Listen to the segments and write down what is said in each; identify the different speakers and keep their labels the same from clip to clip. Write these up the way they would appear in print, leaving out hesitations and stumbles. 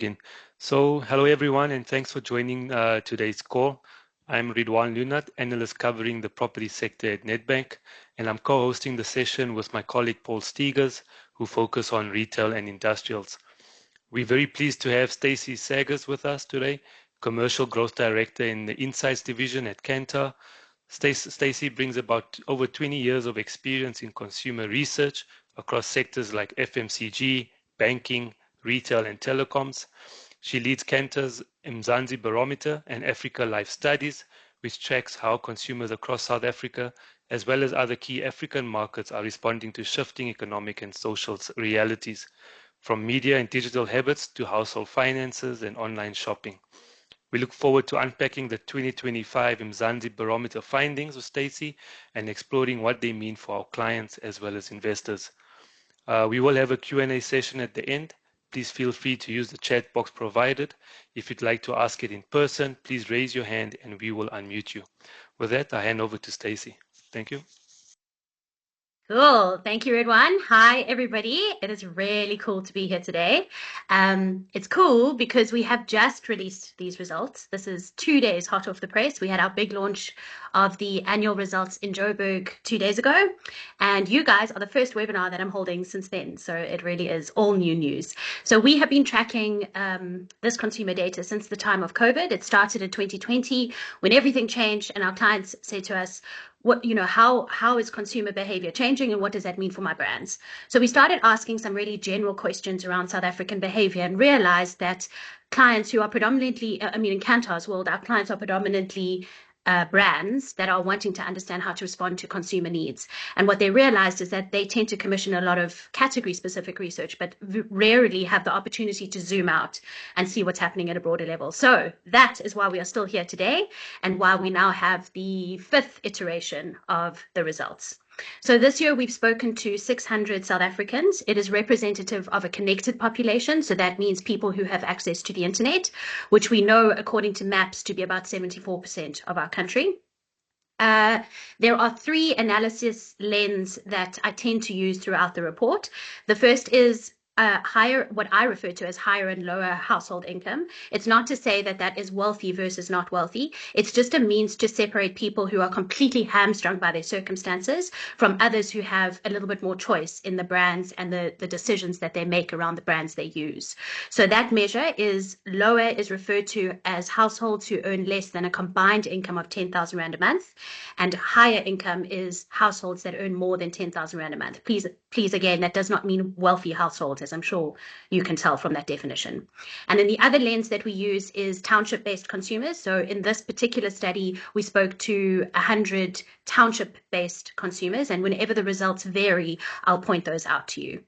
Speaker 1: Again. Hello everyone, and thanks for joining today's call. I'm Ridwaan Loonat, analyst covering the property sector at Nedbank, and I'm co-hosting the session with my colleague Paul Steegers, who focus on retail and industrials. We're very pleased to have Stacy Saggars with us today, Commercial Growth Director in the Insights Division at Kantar. Stacy brings about over 20 years of experience in consumer research across sectors like FMCG, banking, retail, and telecoms. She leads Kantar's Mzansi Barometer and Africa Life Studies, which tracks how consumers across South Africa, as well as other key African markets, are responding to shifting economic and social realities, from media and digital habits to household finances and online shopping. We look forward to unpacking the 2025 Mzansi Barometer findings with Stacy and exploring what they mean for our clients as well as investors. We will have a Q&A session at the end. Please feel free to use the chat box provided. If you'd like to ask it in person, please raise your hand and we will unmute you. With that, I hand over to Stacy. Thank you.
Speaker 2: Cool. Thank you, Ridwaan. Hi, everybody. It is really cool to be here today. It's cool because we have just released these results. This is 2 days hot off the press. We had our big launch of the annual results in Joburg 2 days ago. And you guys are the first webinar that I'm holding since then. So it really is all new news. So we have been tracking this consumer data since the time of COVID. It started in 2020 when everything changed and our clients said to us, how is consumer behavior changing and what does that mean for my brands? So we started asking some really general questions around South African behavior and realized that clients who are predominantly, in Kantar's world, our clients are predominantly brands that are wanting to understand how to respond to consumer needs. And what they realized is that they tend to commission a lot of category specific research, but rarely have the opportunity to zoom out and see what's happening at a broader level. So that is why we are still here today and why we now have the 5th iteration of the results. So this year we've spoken to 600 South Africans. It is representative of a connected population. So that means people who have access to the internet, which we know, according to maps, to be about 74% of our country. There are 3 analysis lenses that I tend to use throughout the report. The first is what I refer to as higher and lower household income. It's not to say that that is wealthy versus not wealthy. It's just a means to separate people who are completely hamstrung by their circumstances from others who have a little bit more choice in the brands and the decisions that they make around the brands they use. So that measure is lower is referred to as households who earn less than a combined income of 10,000 Rand a month, and higher income is households that earn more than 10,000 Rand a month. Please, again, that does not mean wealthy households, as I'm sure you can tell from that definition. And then the other lens that we use is township-based consumers. So in this particular study, we spoke to 100 township-based consumers, and whenever the results vary, I'll point those out to you.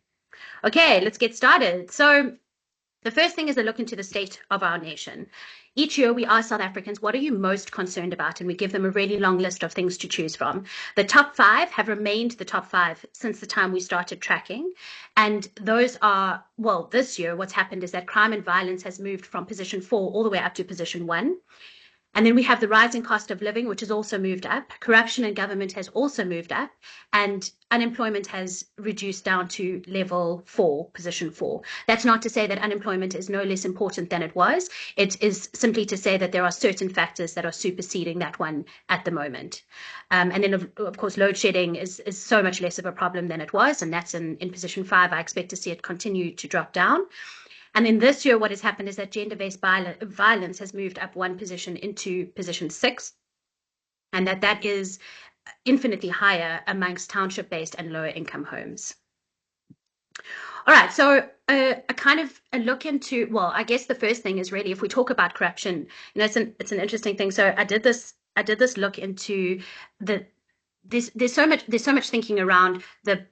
Speaker 2: Okay, let's get started. So the first thing is a look into the state of our nation. Each year we ask South Africans, what are you most concerned about? And we give them a really long list of things to choose from. The top 5 have remained the top 5 since the time we started tracking. And those are, well, this year what's happened is that crime and violence has moved from position 4 all the way up to position 1. And then we have the rising cost of living, which has also moved up. Corruption in government has also moved up. And unemployment has reduced down to level 4, position 4. That's not to say that unemployment is no less important than it was. It is simply to say that there are certain factors that are superseding that one at the moment. And then, of course, load shedding is so much less of a problem than it was. And that's in position 5. I expect to see it continue to drop down. And then this year, what has happened is that gender-based violence has moved up 1 position into position 6, and that is infinitely higher amongst township-based and lower income homes. All right, so a kind of a look into, well, I guess the first thing is really, if we talk about corruption, it's an interesting thing. So I did this look into there's so much thinking around the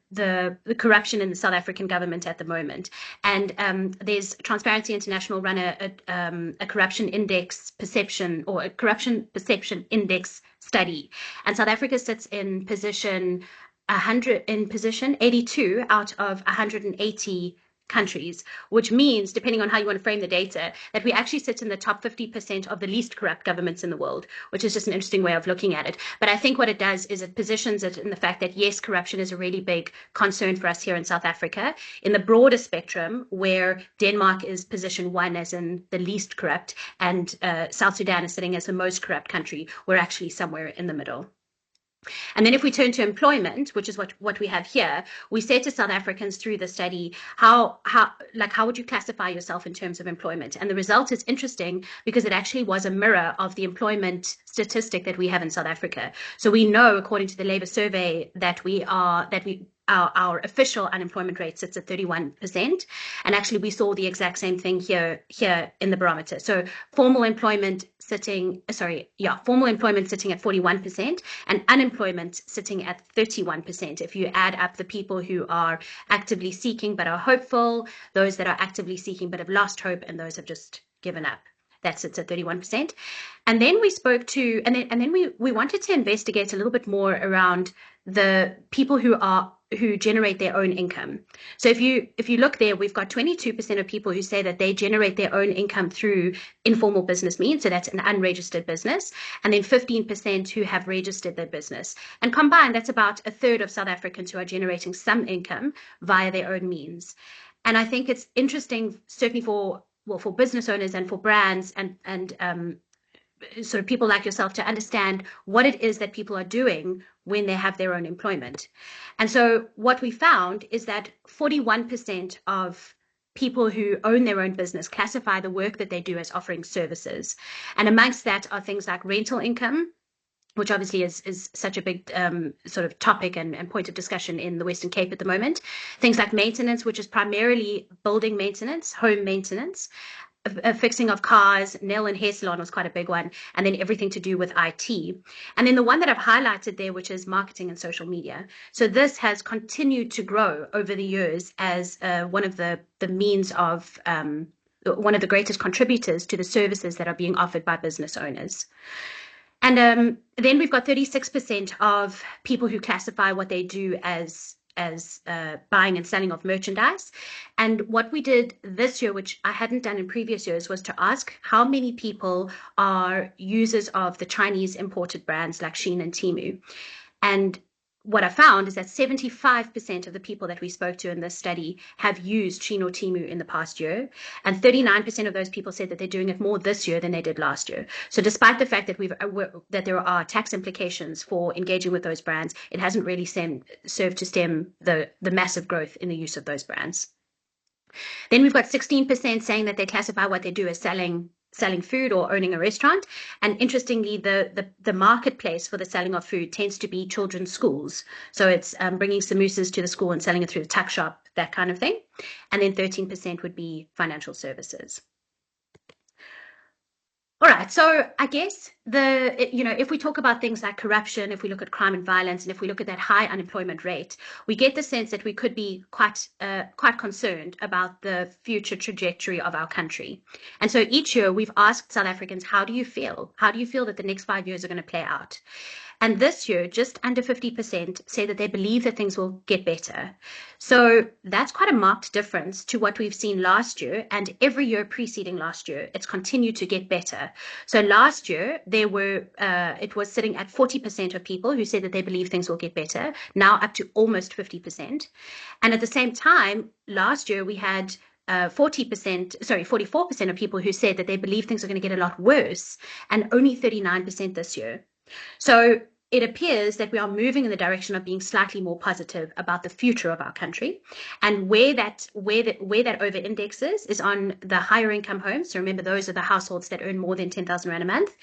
Speaker 2: corruption in the South African government at the moment, and there's Transparency International run a corruption index perception, or a corruption perception index study, and South Africa sits in position 82 out of 180 countries, which means, depending on how you want to frame the data, that we actually sit in the top 50% of the least corrupt governments in the world, which is just an interesting way of looking at it. But I think what it does is it positions it in the fact that, yes, corruption is a really big concern for us here in South Africa. In the broader spectrum, where Denmark is position 1 as in the least corrupt, and South Sudan is sitting as the most corrupt country, we're actually somewhere in the middle. And then if we turn to employment, which is what we have here, we said to South Africans through the study, how would you classify yourself in terms of employment? And the result is interesting because it actually was a mirror of the employment statistic that we have in South Africa. So we know, according to the Labour Survey, that our official unemployment rate sits at 31%. And actually, we saw the exact same thing here in the barometer. So formal employment sitting at 41% and unemployment sitting at 31%. If you add up the people who are actively seeking but are hopeful, those that are actively seeking but have lost hope, and those have just given up. That sits at 31%. And then we spoke to, and then we wanted to investigate a little bit more around the people who generate their own income. So if you look there, we've got 22% of people who say that they generate their own income through informal business means. So that's an unregistered business. And then 15% who have registered their business. And combined, that's about a third of South Africans who are generating some income via their own means. And I think it's interesting, certainly for business owners and for brands and sort of people like yourself, to understand what it is that people are doing when they have their own employment. And so what we found is that 41% of people who own their own business classify the work that they do as offering services. And amongst that are things like rental income, which obviously is such a big sort of topic and point of discussion in the Western Cape at the moment. Things like maintenance, which is primarily building maintenance, home maintenance, fixing of cars, nail and hair salon was quite a big one, and then everything to do with IT. And then the one that I've highlighted there, which is marketing and social media. So this has continued to grow over the years as one of the means of one of the greatest contributors to the services that are being offered by business owners. And then we've got 36% of people who classify what they do as buying and selling of merchandise. And what we did this year, which I hadn't done in previous years, was to ask how many people are users of the Chinese imported brands like Shein and Temu. And what I found is that 75% of the people that we spoke to in this study have used Shein or Temu in the past year, and 39% of those people said that they're doing it more this year than they did last year. So despite the fact that that there are tax implications for engaging with those brands, it hasn't really served to stem the massive growth in the use of those brands. Then we've got 16% saying that they classify what they do as selling food or owning a restaurant. And interestingly, the marketplace for the selling of food tends to be children's schools. So it's bringing samosas to the school and selling it through the tuck shop, that kind of thing. And then 13% would be financial services. All right, so I guess if we talk about things like corruption, if we look at crime and violence, and if we look at that high unemployment rate, we get the sense that we could be quite concerned about the future trajectory of our country. And so each year we've asked South Africans, how do you feel? How do you feel that the next 5 years are going to play out? And this year, just under 50% say that they believe that things will get better. So that's quite a marked difference to what we've seen last year, and every year preceding last year, it's continued to get better. So last year, it was sitting at 40% of people who said that they believe things will get better, now up to almost 50%. And at the same time, last year we had 44% of people who said that they believe things are going to get a lot worse, and only 39% this year. So it appears that we are moving in the direction of being slightly more positive about the future of our country. And where that over indexes is on the higher income homes. So remember, those are the households that earn more than 10,000 Rand a month,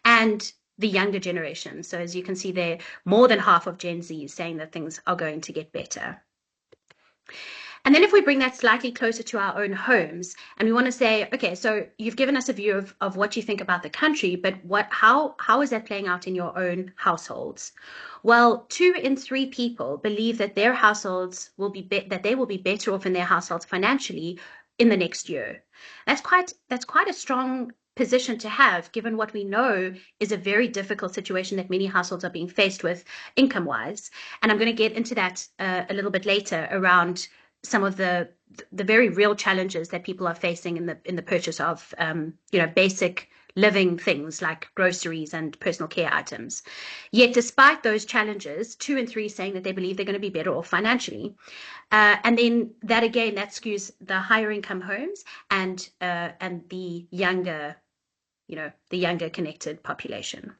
Speaker 2: and the younger generation. So as you can see there, more than half of Gen Z is saying that things are going to get better. And then if we bring that slightly closer to our own homes, and we want to say, okay, so you've given us a view of what you think about the country, but how is that playing out in your own households? Well, 2 in 3 people believe that their households will be better off in their households financially in the next year. That's quite a strong position to have, given what we know is a very difficult situation that many households are being faced with income-wise. And I'm going to get into that a little bit later around some of the very real challenges that people are facing in the purchase of basic living things like groceries and personal care items. Yet, despite those challenges, 2 in 3 saying that they believe they're going to be better off financially. And then that skews the higher income homes and the younger, connected population.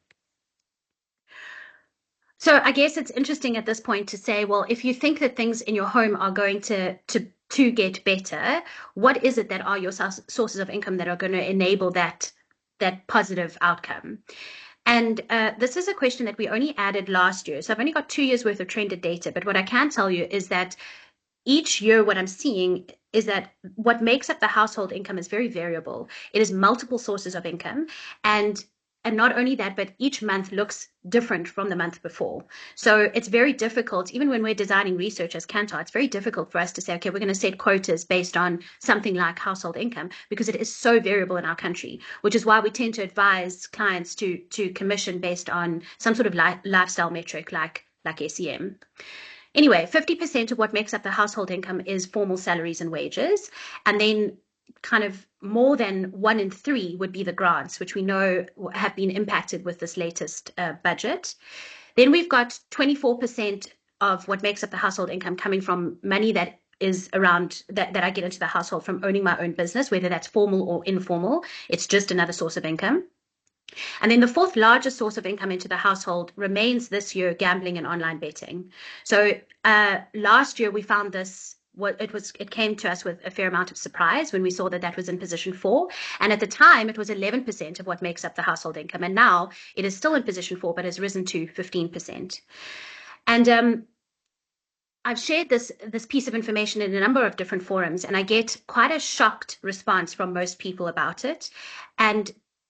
Speaker 2: So I guess it's interesting at this point to say, well, if you think that things in your home are going to get better, what is it that are your sources of income that are going to enable that positive outcome? And this is a question that we only added last year. So I've only got 2 years worth of trended data, but what I can tell you is that each year what I'm seeing is that what makes up the household income is very variable. It is multiple sources of income, and not only that, but each month looks different from the month before. So it's very difficult, even when we're designing research as Kantar, it's very difficult for us to say, okay, we're going to set quotas based on something like household income, because it is so variable in our country, which is why we tend to advise clients to commission based on some sort of lifestyle metric like SEM. Anyway, 50% of what makes up the household income is formal salaries and wages. And then kind of more than 1 in 3 would be the grants, which we know have been impacted with this latest budget. Then we've got 24% of what makes up the household income coming from money that is around that I get into the household from owning my own business, whether that's formal or informal. It's just another source of income. And then the fourth largest source of income into the household remains this year gambling and online betting. So last year we found this. It came to us with a fair amount of surprise when we saw that was in position 4. And at the time, it was 11% of what makes up the household income. And now it is still in position 4, but has risen to 15%. And I've shared this piece of information in a number of different forums, and I get quite a shocked response from most people about it. And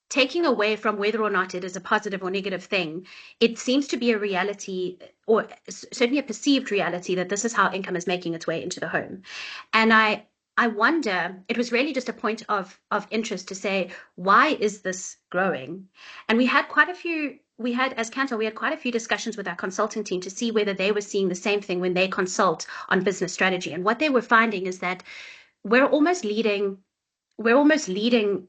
Speaker 2: taking away from whether or not it is a positive or negative thing, it seems to be a reality, or certainly a perceived reality, that this is how income is making its way into the home. And I wonder, it was really just a point of interest to say, why is this growing? And as Kantar, we had quite a few discussions with our consulting team to see whether they were seeing the same thing when they consult on business strategy. And what they were finding is that we're almost leading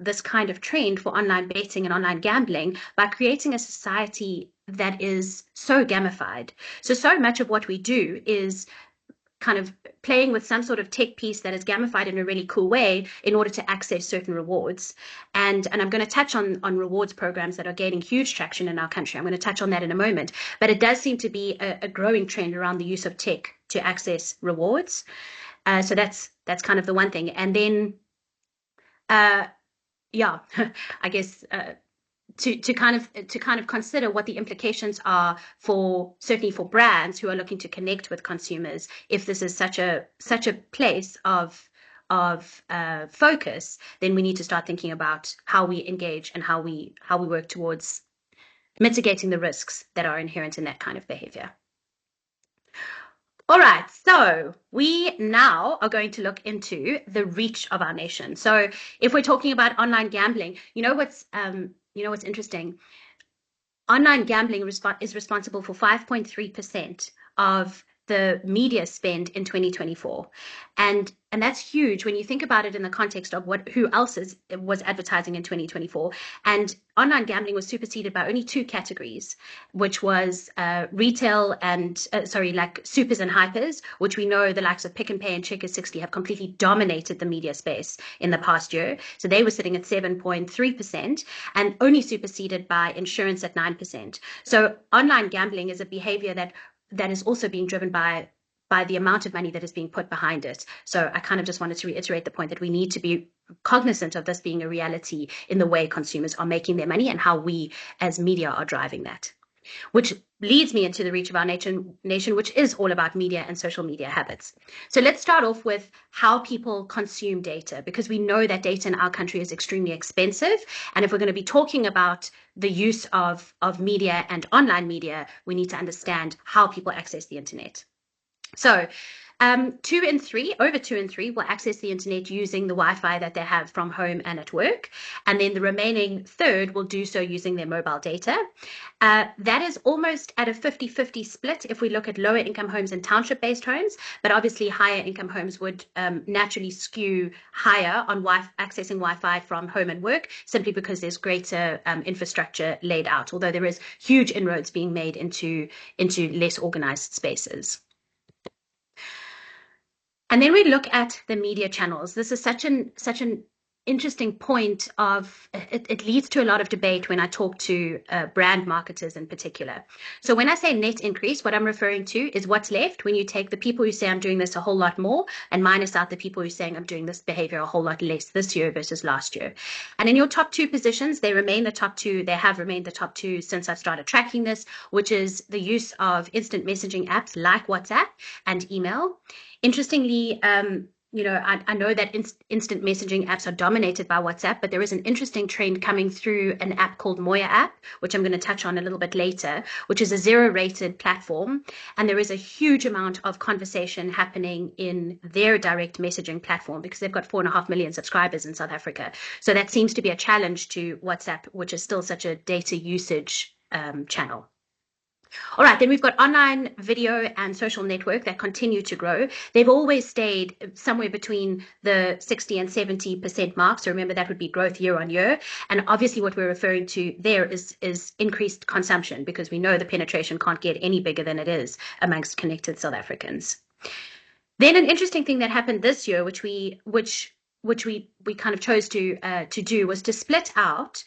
Speaker 2: this kind of trend for online betting and online gambling by creating a society that is so gamified. So much of what we do is kind of playing with some sort of tech piece that is gamified in a really cool way in order to access certain rewards. And I'm going to touch on rewards programs that are gaining huge traction in our country. I'm going to touch on that in a moment. But it does seem to be a growing trend around the use of tech to access rewards. So that's kind of the one thing. And then I guess to kind of consider what the implications are certainly for brands who are looking to connect with consumers. If this is such a place of focus, then we need to start thinking about how we engage and how we work towards mitigating the risks that are inherent in that kind of behavior. All right, so we now are going to look into the reach of our nation. So if we're talking about online gambling, what's interesting? Online gambling is responsible for 5.3% of the media spend in 2024. And that's huge when you think about it in the context of who else was advertising in 2024. And online gambling was superseded by only 2 categories, which was retail and like supers and hypers, which we know the likes of Pick and Pay and Checkers 60 have completely dominated the media space in the past year. So they were sitting at 7.3% and only superseded by insurance at 9%. So online gambling is a behavior that is also being driven by the amount of money that is being put behind it. So I kind of just wanted to reiterate the point that we need to be cognizant of this being a reality in the way consumers are making their money and how we as media are driving that. Which leads me into the reach of our nation, which is all about media and social media habits. So let's start off with how people consume data, because we know that data in our country is extremely expensive. And if we're going to be talking about the use of media and online media, we need to understand how people access the internet. So Over 2 in 3 will access the internet using the Wi-Fi that they have from home and at work. And then the remaining third will do so using their mobile data. That is almost at a 50-50 split if we look at lower income homes and township-based homes, but obviously higher income homes would naturally skew higher on accessing Wi-Fi from home and work, simply because there's greater infrastructure laid out, although there is huge inroads being made into less organized spaces. And then we look at the media channels. This is such an interesting point of it leads to a lot of debate when I talk to brand marketers in particular. So when I say net increase, what I'm referring to is what's left when you take the people who say I'm doing this a whole lot more and minus out the people who are saying I'm doing this behavior a whole lot less this year versus last year. And in your top 2 positions, they remain the top 2. They have remained the top 2 since I started tracking this, which is the use of instant messaging apps like WhatsApp and email. Interestingly, I know that instant messaging apps are dominated by WhatsApp, but there is an interesting trend coming through an app called Moya app, which I'm going to touch on a little bit later, which is a 0-rated platform. And there is a huge amount of conversation happening in their direct messaging platform because they've got 4.5 million subscribers in South Africa. So that seems to be a challenge to WhatsApp, which is still such a data usage channel. All right, then we've got online video and social network that continue to grow. They've always stayed somewhere between the 60 and 70% mark. So remember, that would be growth year on year. And obviously what we're referring to there is increased consumption, because we know the penetration can't get any bigger than it is amongst connected South Africans. Then an interesting thing that happened this year, which we kind of chose to do, was to split out.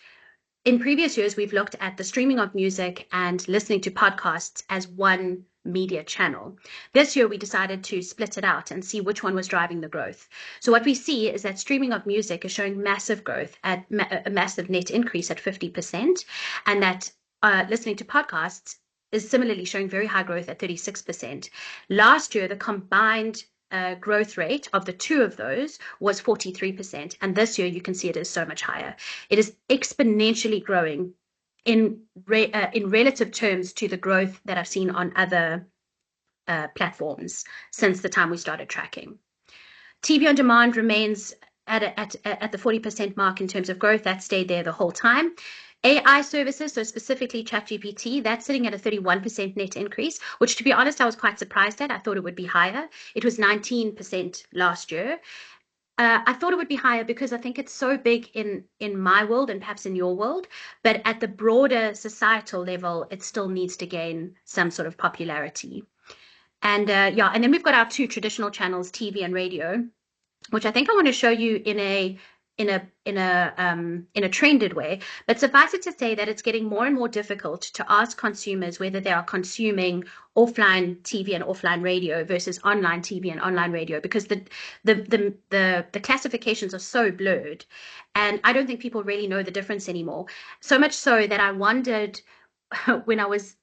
Speaker 2: In previous years, we've looked at the streaming of music and listening to podcasts as one media channel. This year, we decided to split it out and see which one was driving the growth. So what we see is that streaming of music is showing massive growth, at a massive net increase at 50%, and that listening to podcasts is similarly showing very high growth at 36%. Last year, the combined growth rate of the two of those was 43%. And this year, you can see it is so much higher. It is exponentially growing in relative terms to the growth that I've seen on other platforms since the time we started tracking. TV on demand remains at the 40% mark in terms of growth. That stayed there the whole time. AI services, so specifically ChatGPT, that's sitting at a 31% net increase, which, to be honest, I was quite surprised at. I thought it would be higher. It was 19% last year. I thought it would be higher because I think it's so big in my world and perhaps in your world, but at the broader societal level, it still needs to gain some sort of popularity. And and then we've got our 2 traditional channels, TV and radio, which I think I want to show you in a trended way. But suffice it to say that it's getting more and more difficult to ask consumers whether they are consuming offline TV and offline radio versus online TV and online radio, because the classifications are so blurred, and I don't think people really know the difference anymore. So much so that I wondered when I was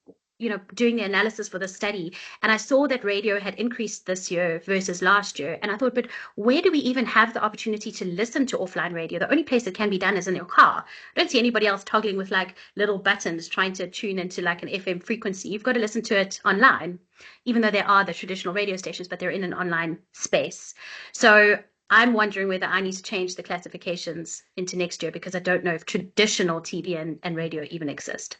Speaker 2: doing the analysis for the study, and I saw that radio had increased this year versus last year. And I thought, but where do we even have the opportunity to listen to offline radio? The only place it can be done is in your car. I don't see anybody else toggling with like little buttons trying to tune into like an FM frequency. You've got to listen to it online, even though there are the traditional radio stations, but they're in an online space. So I'm wondering whether I need to change the classifications into next year, because I don't know if traditional TV and radio even exist.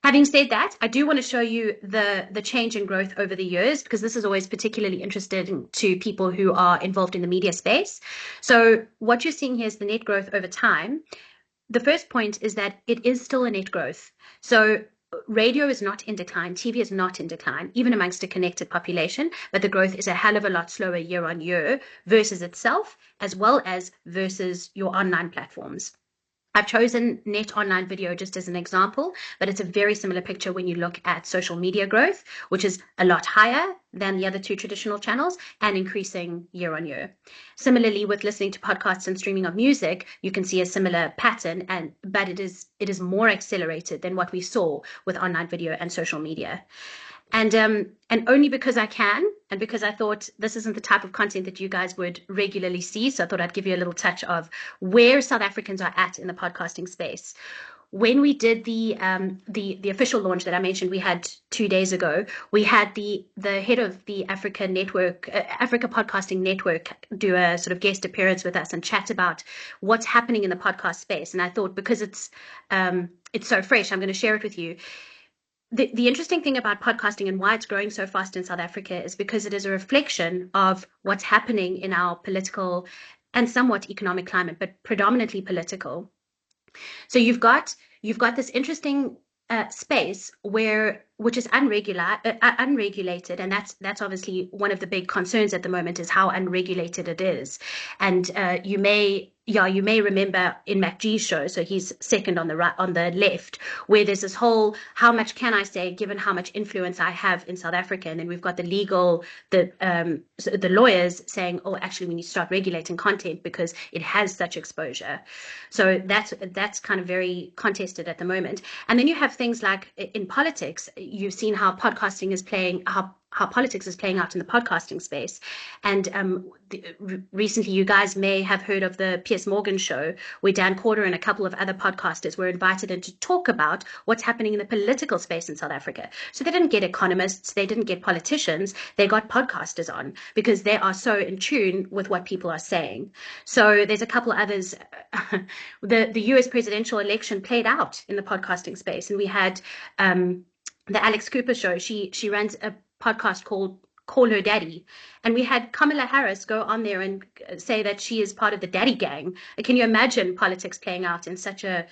Speaker 2: Having said that, I do want to show you the change in growth over the years, because this is always particularly interesting to people who are involved in the media space. So what you're seeing here is the net growth over time. The first point is that it is still a net growth. So radio is not in decline, TV is not in decline, even amongst a connected population, but the growth is a hell of a lot slower year on year versus itself, as well as versus your online platforms. I've chosen net online video just as an example, but it's a very similar picture when you look at social media growth, which is a lot higher than the other 2 traditional channels and increasing year on year. Similarly, with listening to podcasts and streaming of music, you can see a similar pattern, but it is more accelerated than what we saw with online video and social media. And only because I can, and because I thought this isn't the type of content that you guys would regularly see, so I thought I'd give you a little touch of where South Africans are at in the podcasting space. when we did the official launch that I mentioned we had 2 days ago, we had the head of the Africa Network, Africa Podcasting Network, do a sort of guest appearance with us and chat about what's happening in the podcast space. And I thought, because it's so fresh, I'm going to share it with you. The interesting thing about podcasting and why it's growing so fast in South Africa is because it is a reflection of what's happening in our political and somewhat economic climate, but predominantly political. So you've got this interesting space which is unregulated, and that's obviously one of the big concerns at the moment, is how unregulated it is. And you may remember in MacG's show, so he's second on the right, on the left, where there's this whole, how much can I say given how much influence I have in South Africa? And then we've got the lawyers saying, oh, actually we need to start regulating content because it has such exposure. So that's kind of very contested at the moment. And then you have things like in politics, you've seen how podcasting is playing, how politics is playing out in the podcasting space. And recently, you guys may have heard of the Piers Morgan show, where Dan Corder and a couple of other podcasters were invited in to talk about what's happening in the political space in South Africa. So they didn't get economists, they didn't get politicians, they got podcasters on because they are so in tune with what people are saying. So there's a couple of others. The US presidential election played out in the podcasting space, and we had the Alex Cooper show. She runs a podcast called Call Her Daddy, and we had Kamala Harris go on there and say that she is part of the daddy gang. Can you imagine politics playing out in such a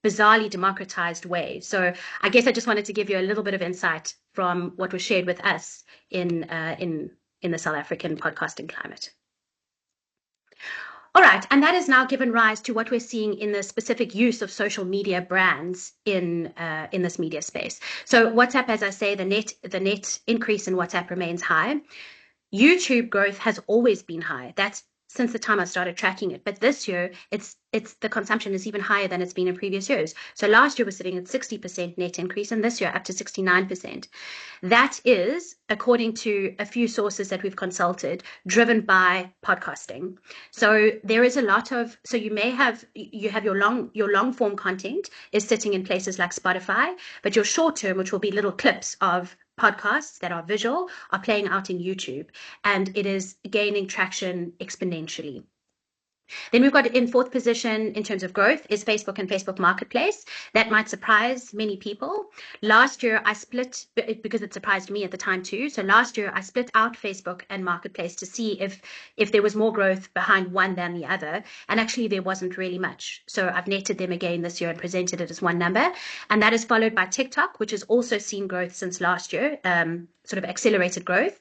Speaker 2: bizarrely democratized way? So I guess I just wanted to give you a little bit of insight from what was shared with us in the South African podcasting climate. All right, and that has now given rise to what we're seeing in the specific use of social media brands in this media space. So WhatsApp, as I say, the net increase in WhatsApp remains high. YouTube growth has always been high. That's since the time I started tracking it. But this year, it's the consumption is even higher than it's been in previous years. So last year was sitting at 60% net increase, and this year up to 69%. That is, according to a few sources that we've consulted, driven by podcasting. So there is a lot of, so you have your long form content is sitting in places like Spotify, but your short term, which will be little clips of podcasts that are visual, are playing out in YouTube, and it is gaining traction exponentially. Then we've got in fourth position in terms of growth is Facebook and Facebook Marketplace. That might surprise many people. Last year I split, because it surprised me at the time too. So last year I split out Facebook and Marketplace to see if there was more growth behind one than the other. And actually there wasn't really much. So I've netted them again this year and presented it as one number. And that is followed by TikTok, which has also seen growth since last year, sort of accelerated growth.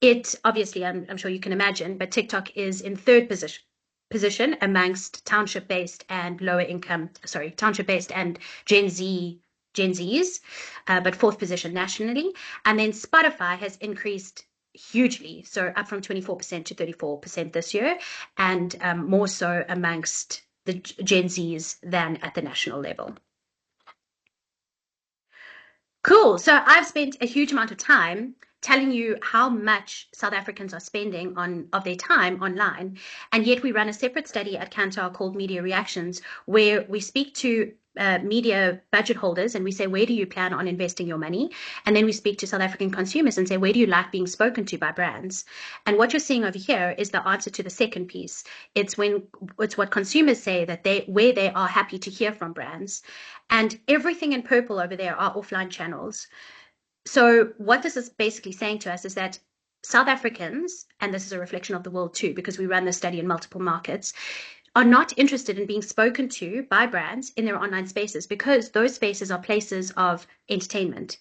Speaker 2: It obviously, I'm sure you can imagine, but TikTok is in third position amongst township-based and township-based and Gen Zs, but fourth position nationally. And then Spotify has increased hugely, so up from 24% to 34% this year, and more so amongst the Gen Zs than at the national level. Cool. So I've spent a huge amount of time telling you how much South Africans are spending of their time online. And yet we run a separate study at Kantar called Media Reactions, where we speak to media budget holders and we say, where do you plan on investing your money? And then we speak to South African consumers and say, where do you like being spoken to by brands? And what you're seeing over here is the answer to the second piece. It's what consumers say, that where they are happy to hear from brands. And everything in purple over there are offline channels. So what this is basically saying to us is that South Africans, and this is a reflection of the world too, because we run this study in multiple markets, are not interested in being spoken to by brands in their online spaces, because those spaces are places of entertainment.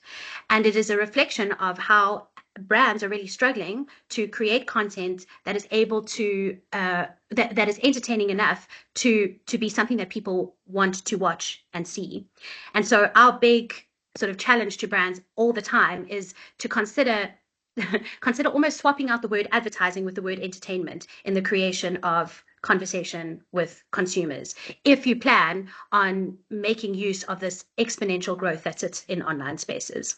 Speaker 2: And it is a reflection of how brands are really struggling to create content that is able to, that is entertaining enough to be something that people want to watch and see. And so our big sort of challenge to brands all the time is to consider almost swapping out the word advertising with the word entertainment in the creation of conversation with consumers, if you plan on making use of this exponential growth that sits in online spaces.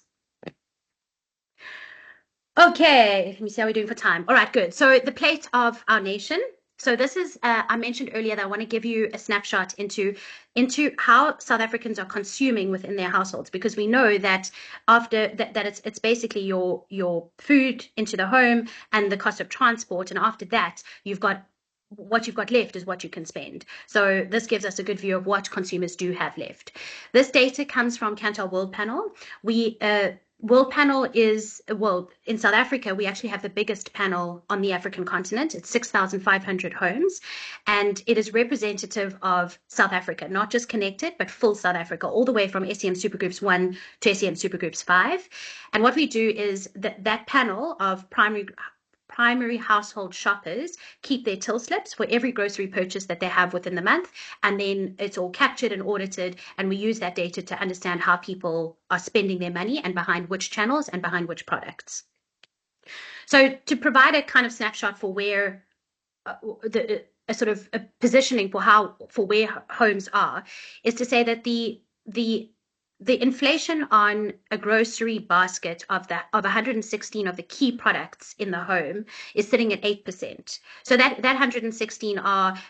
Speaker 2: Okay, let me see how we're doing for time. All right, good. So the plate of our nation So this is, I mentioned earlier that I want to give you a snapshot into how South Africans are consuming within their households, because we know that after that it's basically your food into the home and the cost of transport, and after that what you've got left is what you can spend. So this gives us a good view of what consumers do have left. This data comes from Kantar World Panel. World Panel is, well, in South Africa, we actually have the biggest panel on the African continent. It's 6,500 homes, and it is representative of South Africa, not just connected, but full South Africa, all the way from SEM Supergroups 1 to SEM Supergroups 5. And what we do is that panel of primary household shoppers keep their till slips for every grocery purchase that they have within the month, and then it's all captured and audited, and we use that data to understand how people are spending their money and behind which channels and behind which products. So to provide a kind of snapshot for where a sort of a positioning for where homes are, is to say that the inflation on a grocery basket of 116 of the key products in the home is sitting at 8%. So that 116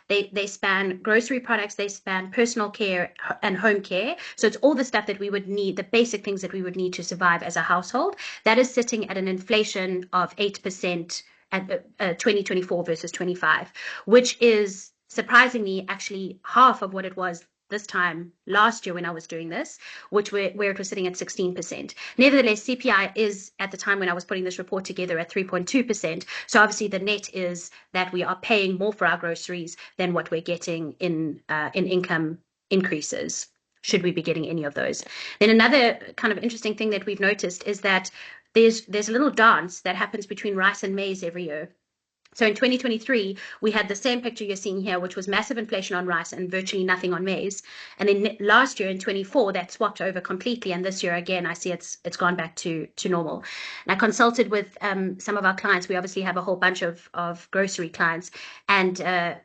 Speaker 2: they span grocery products, they span personal care and home care. So it's all the stuff that we would need, the basic things that we would need to survive as a household. That is sitting at an inflation of 8% at 2024 versus 25, which is surprisingly actually half of what it was this time last year when I was doing this, where it was sitting at 16%. Nevertheless, CPI is, at the time when I was putting this report together, at 3.2%. So obviously the net is that we are paying more for our groceries than what we're getting in income increases, should we be getting any of those. Then another kind of interesting thing that we've noticed is that there's a little dance that happens between rice and maize every year. So in 2023, we had the same picture you're seeing here, which was massive inflation on rice and virtually nothing on maize. And then last year in 24, that swapped over completely. And this year, again, I see it's gone back to normal. And I consulted with some of our clients. We obviously have a whole bunch of grocery clients. And I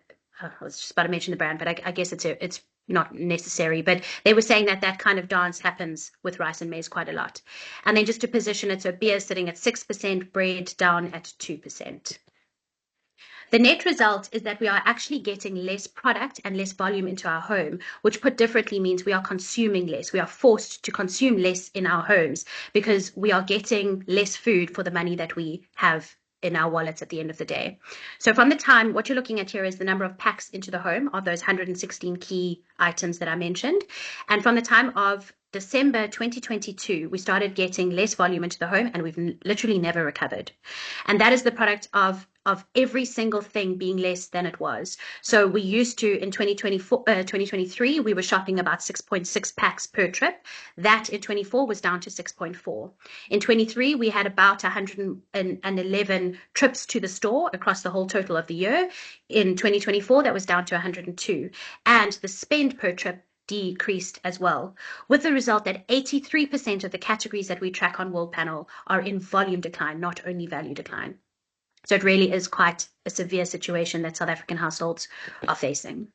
Speaker 2: was just about to mention the brand, but I guess it's not necessary, but they were saying that kind of dance happens with rice and maize quite a lot. And then just to position it, so beer sitting at 6%, bread down at 2%. The net result is that we are actually getting less product and less volume into our home, which put differently means we are consuming less. We are forced to consume less in our homes because we are getting less food for the money that we have in our wallets at the end of the day. So from the time, what you're looking at here is the number of packs into the home of those 116 key items that I mentioned. And from the time of December 2022, we started getting less volume into the home, and we've literally never recovered. And that is the product of every single thing being less than it was. So we used to, in 2023, we were shopping about 6.6 packs per trip. That in 24 was down to 6.4. In 23, we had about 111 trips to the store across the whole total of the year. In 2024, that was down to 102. And the spend per trip decreased as well, with the result that 83% of the categories that we track on World Panel are in volume decline, not only value decline. So it really is quite a severe situation that South African households are facing.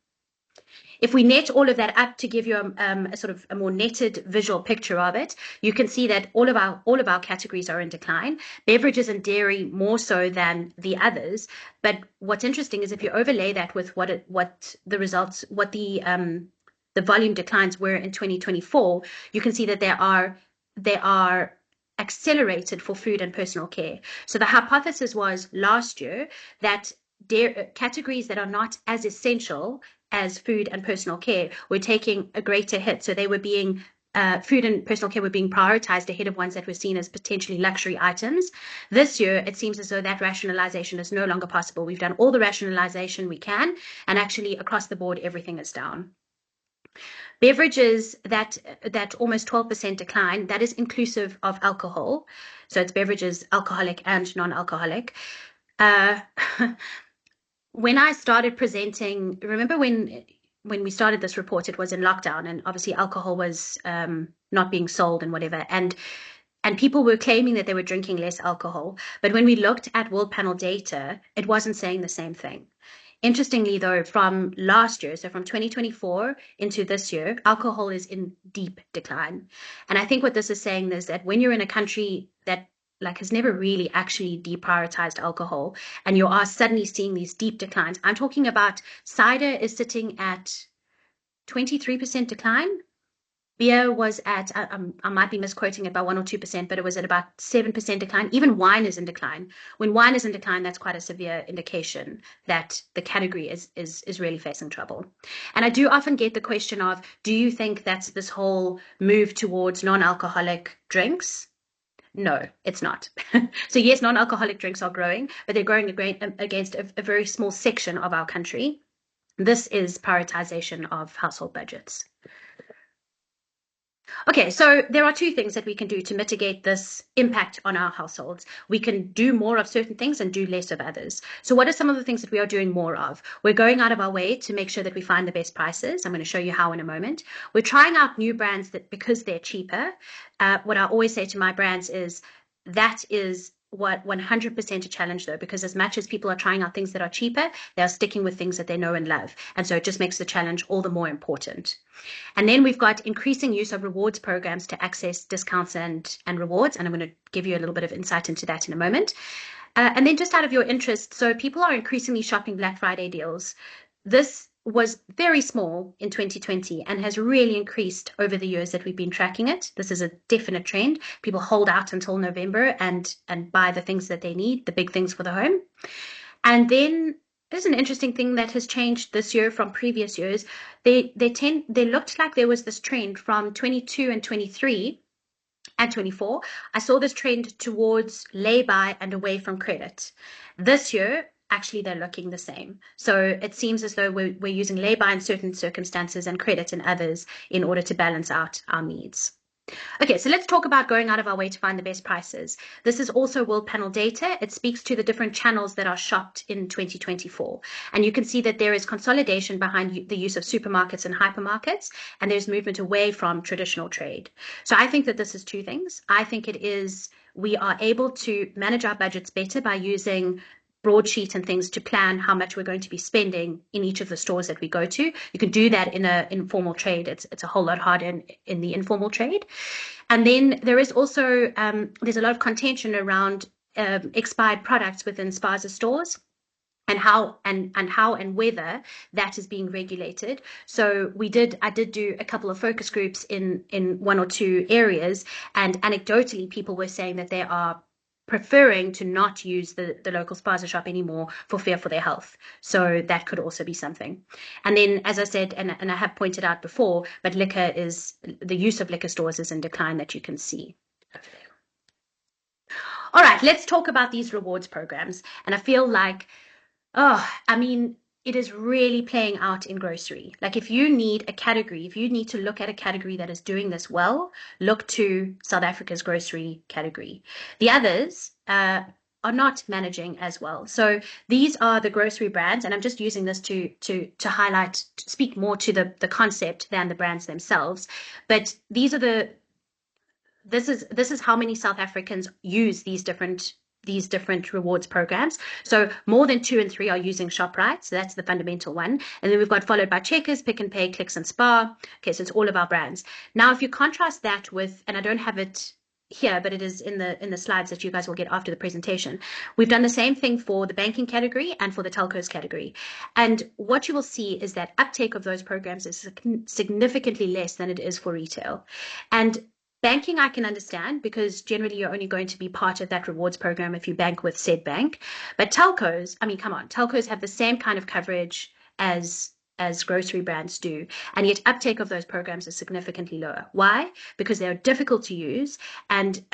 Speaker 2: If we net all of that up to give you a sort of a more netted visual picture of it, you can see that all of our categories are in decline. Beverages and dairy more so than the others. But what's interesting is if you overlay that with what the volume declines were in 2024, you can see that they are accelerated for food and personal care. So the hypothesis was last year that categories that are not as essential as food and personal care were taking a greater hit. So they were being food and personal care were being prioritized ahead of ones that were seen as potentially luxury items. This year, it seems as though that rationalization is no longer possible. We've done all the rationalization we can, and actually across the board, everything is down. Beverages, that almost 12% decline, that is inclusive of alcohol. So it's beverages, alcoholic and non-alcoholic. When I started presenting, remember when we started this report, it was in lockdown, and obviously alcohol was not being sold and whatever. And people were claiming that they were drinking less alcohol. But when we looked at World Panel data, it wasn't saying the same thing. Interestingly, though, from last year, so from 2024 into this year, alcohol is in deep decline. And I think what this is saying is that when you're in a country that has never really actually deprioritized alcohol, and you are suddenly seeing these deep declines. I'm talking about cider is sitting at 23% decline. Beer was at, I might be misquoting it by 1 or 2%, but it was at about 7% decline. Even wine is in decline. When wine is in decline, that's quite a severe indication that the category is really facing trouble. And I do often get the question of, do you think that's this whole move towards non-alcoholic drinks? No, it's not. So yes, non-alcoholic drinks are growing, but they're growing against a very small section of our country. This is prioritization of household budgets. Okay, so there are two things that we can do to mitigate this impact on our households. We can do more of certain things and do less of others. So what are some of the things that we are doing more of? We're going out of our way to make sure that we find the best prices. I'm going to show you how in a moment. We're trying out new brands that because they're cheaper. What I always say to my brands is that is what 100% a challenge though, because as much as people are trying out things that are cheaper, they are sticking with things that they know and love. And so it just makes the challenge all the more important. And then we've got increasing use of rewards programs to access discounts and rewards. And I'm going to give you a little bit of insight into that in a moment. And then just out of your interest, so people are increasingly shopping Black Friday deals. This was very small in 2020 and has really increased over the years that we've been tracking it. This is a definite trend. People hold out until November and buy the things that they need, the big things for the home. And then there's an interesting thing that has changed this year from previous years. They looked like there was this trend from 22 and 23 and 24. I saw this trend towards lay-by and away from credit. This year, actually, they're looking the same. So it seems as though we're using lay-by in certain circumstances and credit in others in order to balance out our needs. Okay, so let's talk about going out of our way to find the best prices. This is also World Panel data. It speaks to the different channels that are shopped in 2024. And you can see that there is consolidation behind the use of supermarkets and hypermarkets, and there's movement away from traditional trade. So I think that this is two things. I think it is we are able to manage our budgets better by using broadsheet and things to plan how much we're going to be spending in each of the stores that we go to. You can do that in an informal trade. It's a whole lot harder in the informal trade. And then there is also, there's a lot of contention around expired products within spaza stores and how and whether that is being regulated. So I did do a couple of focus groups in one or two areas, and anecdotally people were saying that they are preferring to not use the local spaza shop anymore for fear for their health. So that could also be something. And then, as I said, and I have pointed out before, but the use of liquor stores is in decline that you can see. All right, let's talk about these rewards programs. And I feel like, it is really playing out in grocery. Like if you need to look at a category that is doing this well, look to South Africa's grocery category. The others are not managing as well. So these are the grocery brands, and I'm just using this to highlight, to speak more to the concept than the brands themselves. But this is how many South Africans use these different rewards programs. So more than 2 and 3 are using ShopRite. So that's the fundamental one. And then we've got followed by Checkers, Pick n Pay, Clicks and Spar. Okay, so it's all of our brands. Now, if you contrast that with, and I don't have it here, but it is in the slides that you guys will get after the presentation. We've done the same thing for the banking category and for the telcos category. And what you will see is that uptake of those programs is significantly less than it is for retail. And banking, I can understand, because generally you're only going to be part of that rewards program if you bank with said bank. But telcos, come on, telcos have the same kind of coverage as grocery brands do, and yet uptake of those programs is significantly lower. Why? Because they are difficult to use, and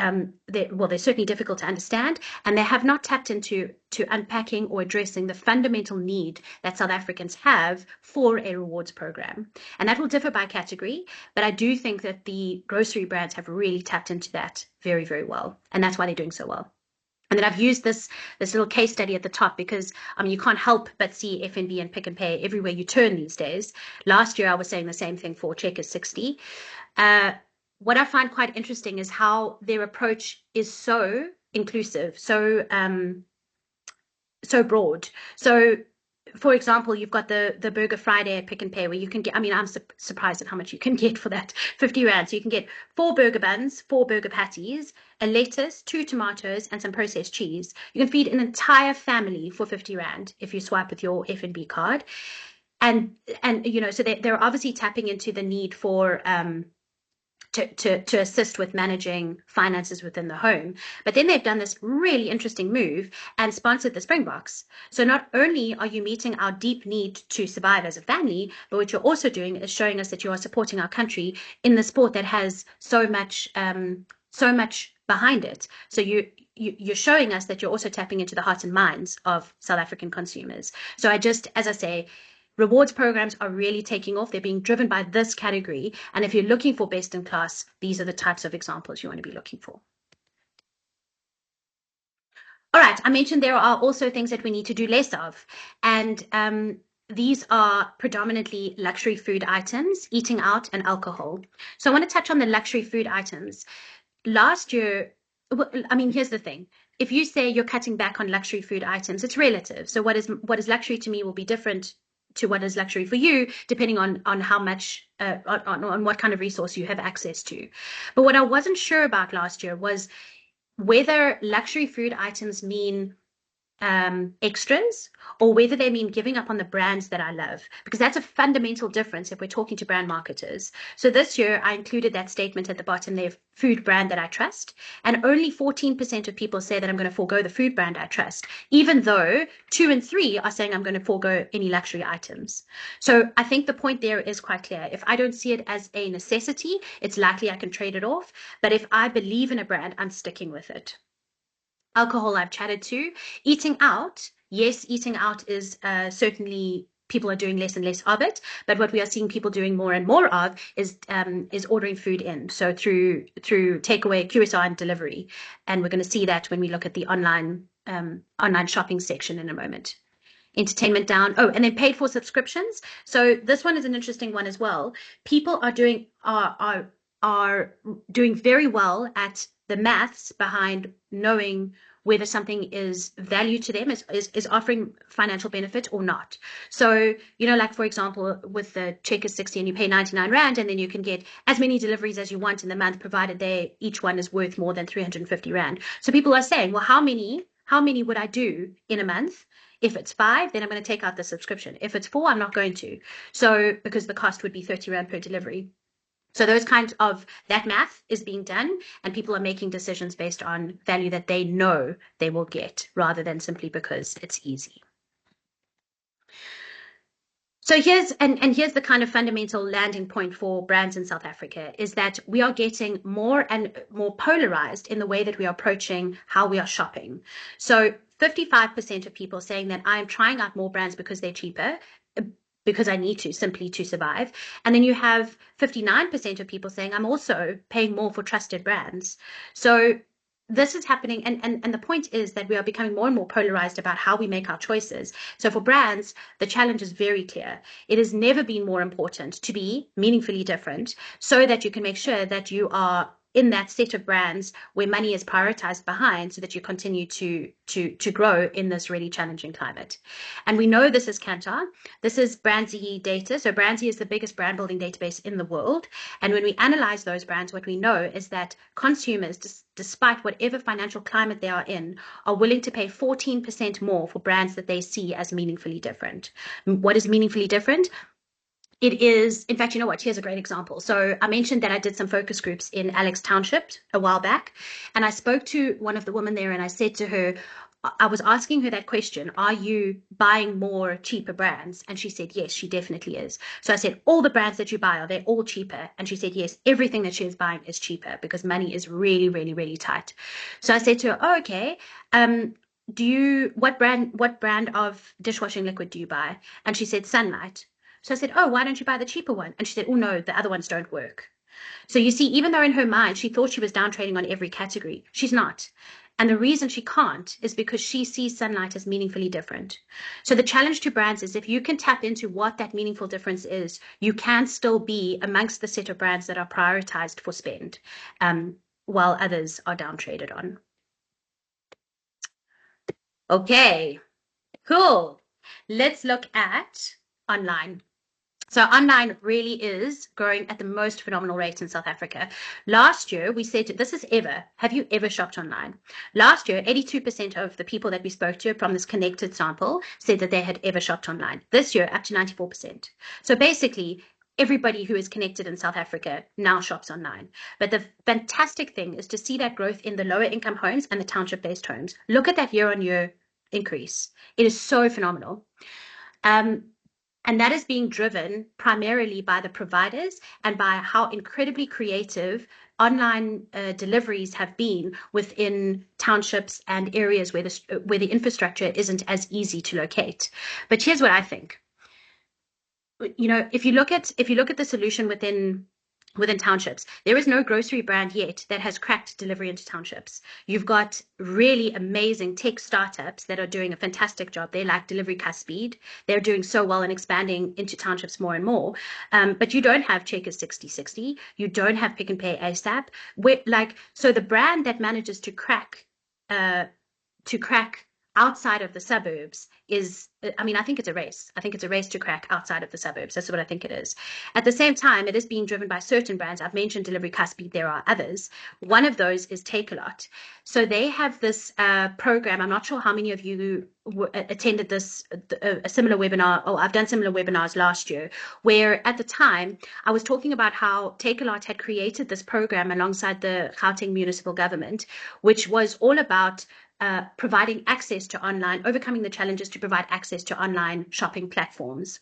Speaker 2: they're certainly difficult to understand, and they have not tapped into unpacking or addressing the fundamental need that South Africans have for a rewards program. And that will differ by category, but I do think that the grocery brands have really tapped into that very, very well, and that's why they're doing so well. And then I've used this little case study at the top because you can't help but see FNB and Pick n Pay everywhere you turn these days. Last year I was saying the same thing for Checkers 60. What I find quite interesting is how their approach is so inclusive, so broad. So for example, you've got the Burger Friday at Pick and Pay where you can get, I mean, I'm surprised at how much you can get for that, 50 Rand. So you can get 4 burger buns, 4 burger patties, a lettuce, 2 tomatoes, and some processed cheese. You can feed an entire family for 50 Rand if you swipe with your F&B card. And you know, so they're obviously tapping into the need for to assist with managing finances within the home. But then they've done this really interesting move and sponsored the Springboks. So not only are you meeting our deep need to survive as a family, but what you're also doing is showing us that you are supporting our country in the sport that has so much behind it. So you're showing us that you're also tapping into the hearts and minds of South African consumers. So as I say, rewards programs are really taking off. They're being driven by this category. And if you're looking for best in class, these are the types of examples you want to be looking for. All right, I mentioned there are also things that we need to do less of. And these are predominantly luxury food items, eating out, and alcohol. So I want to touch on the luxury food items. Last year, I mean, here's the thing. If you say you're cutting back on luxury food items, it's relative. So what is luxury to me will be different to what is luxury for you, depending on how much, on what kind of resource you have access to. But what I wasn't sure about last year was whether luxury food items mean extras or whether they mean giving up on the brands that I love, because that's a fundamental difference if we're talking to brand marketers. So this year I included that statement at the bottom there, food brand that I trust, and only 14% of people say that I'm going to forego the food brand I trust, even though 2 and 3 are saying I'm going to forego any luxury items. So I think the point there is quite clear. If I don't see it as a necessity, it's likely I can trade it off, but if I believe in a brand, I'm sticking with it. Alcohol I've chatted to. Eating out, yes, eating out is certainly people are doing less and less of it, but what we are seeing people doing more and more of is ordering food in, so through takeaway, QSR, and delivery, and we're going to see that when we look at the online shopping section in a moment. Entertainment down. Oh, and then paid for subscriptions. So this one is an interesting one as well. People are doing very well at the maths behind knowing whether something is value to them, is offering financial benefit or not. So, you know, like for example, with the Checkers 60 and you pay 99 Rand and then you can get as many deliveries as you want in the month, provided each one is worth more than 350 Rand. So people are saying, well, how many would I do in a month? If it's 5, then I'm going to take out the subscription. If it's 4, I'm not going to. So because the cost would be 30 Rand per delivery. So those kinds of, that math is being done and people are making decisions based on value that they know they will get rather than simply because it's easy. So here's the kind of fundamental landing point for brands in South Africa is that we are getting more and more polarized in the way that we are approaching how we are shopping. So 55% of people saying that I'm trying out more brands because they're cheaper, because I need to, simply to survive. And then you have 59% of people saying I'm also paying more for trusted brands. So this is happening, and the point is that we are becoming more and more polarized about how we make our choices. So for brands, the challenge is very clear. It has never been more important to be meaningfully different so that you can make sure that you are in that set of brands where money is prioritized behind so that you continue to grow in this really challenging climate. And we know this is Kantar. This is Brandsy data. So Brandsy is the biggest brand building database in the world. And when we analyze those brands, what we know is that consumers, despite whatever financial climate they are in, are willing to pay 14% more for brands that they see as meaningfully different. What is meaningfully different? It is, in fact, you know what? Here's a great example. So I mentioned that I did some focus groups in Alex Township a while back, and I spoke to one of the women there and I said to her, I was asking her that question, are you buying more cheaper brands? And she said, yes, she definitely is. So I said, all the brands that you buy, are they all cheaper? And she said, yes, everything that she is buying is cheaper because money is really, really, really tight. So I said to her, oh, okay. What brand of dishwashing liquid do you buy? And she said, Sunlight. So I said, oh, why don't you buy the cheaper one? And she said, oh, no, the other ones don't work. So you see, even though in her mind she thought she was downtrading on every category, she's not. And the reason she can't is because she sees Sunlight as meaningfully different. So the challenge to brands is if you can tap into what that meaningful difference is, you can still be amongst the set of brands that are prioritized for spend, while others are downtraded on. Okay, cool. Let's look at online. So online really is growing at the most phenomenal rate in South Africa. Last year, we said, have you ever shopped online? Last year, 82% of the people that we spoke to from this connected sample said that they had ever shopped online. This year, up to 94%. So basically, everybody who is connected in South Africa now shops online. But the fantastic thing is to see that growth in the lower income homes and the township-based homes. Look at that year-on-year increase. It is so phenomenal. And that is being driven primarily by the providers and by how incredibly creative online deliveries have been within townships and areas where the infrastructure isn't as easy to locate. But here's what I think. If you look at the solution within townships, there is no grocery brand yet that has cracked delivery into townships. You've got really amazing tech startups that are doing a fantastic job. They like Delivery CIB. They're doing so well and expanding into townships more and more. But you don't have Checkers 6060. You don't have Pick and Pay ASAP. So the brand that manages to crack outside of the suburbs I think it's a race. I think it's a race to crack outside of the suburbs. That's what I think it is. At the same time, it is being driven by certain brands. I've mentioned Delivery CIB. There are others. One of those is Takealot. So they have this program. I'm not sure how many of you attended this, a similar webinar. Oh, I've done similar webinars last year, where at the time I was talking about how Takealot had created this program alongside the Gauteng municipal government, which was all about providing access to online, overcoming the challenges to provide access to online shopping platforms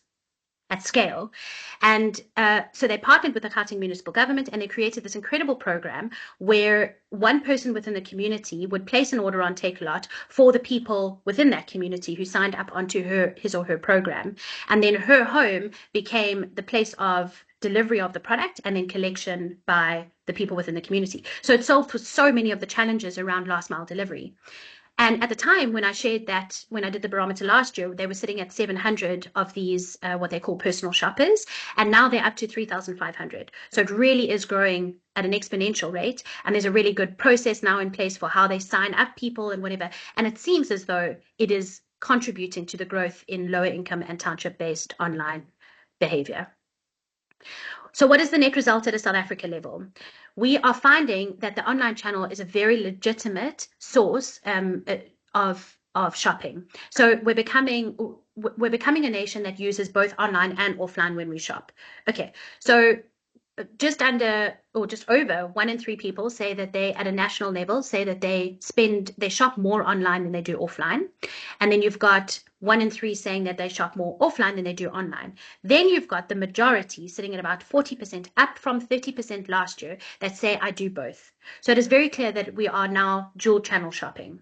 Speaker 2: at scale. And so they partnered with the Gauteng municipal government and they created this incredible program where one person within the community would place an order on Takealot for the people within that community who signed up onto his or her program. And then her home became the place of delivery of the product and then collection by the people within the community. So it solved for so many of the challenges around last mile delivery. And at the time when I shared that, when I did the barometer last year, they were sitting at 700 of these, what they call personal shoppers. And now they're up to 3,500. So it really is growing at an exponential rate. And there's a really good process now in place for how they sign up people and whatever. And it seems as though it is contributing to the growth in lower income and township-based online behavior. So what is the net result at a South Africa level? We are finding that the online channel is a very legitimate source of shopping. So we're becoming a nation that uses both online and offline when we shop. Okay, so just over 1 in 3 people say that they, at a national level, say that they shop more online than they do offline. And then you've got 1 in 3 saying that they shop more offline than they do online. Then you've got the majority sitting at about 40%, up from 30% last year, that say I do both. So it is very clear that we are now dual channel shopping.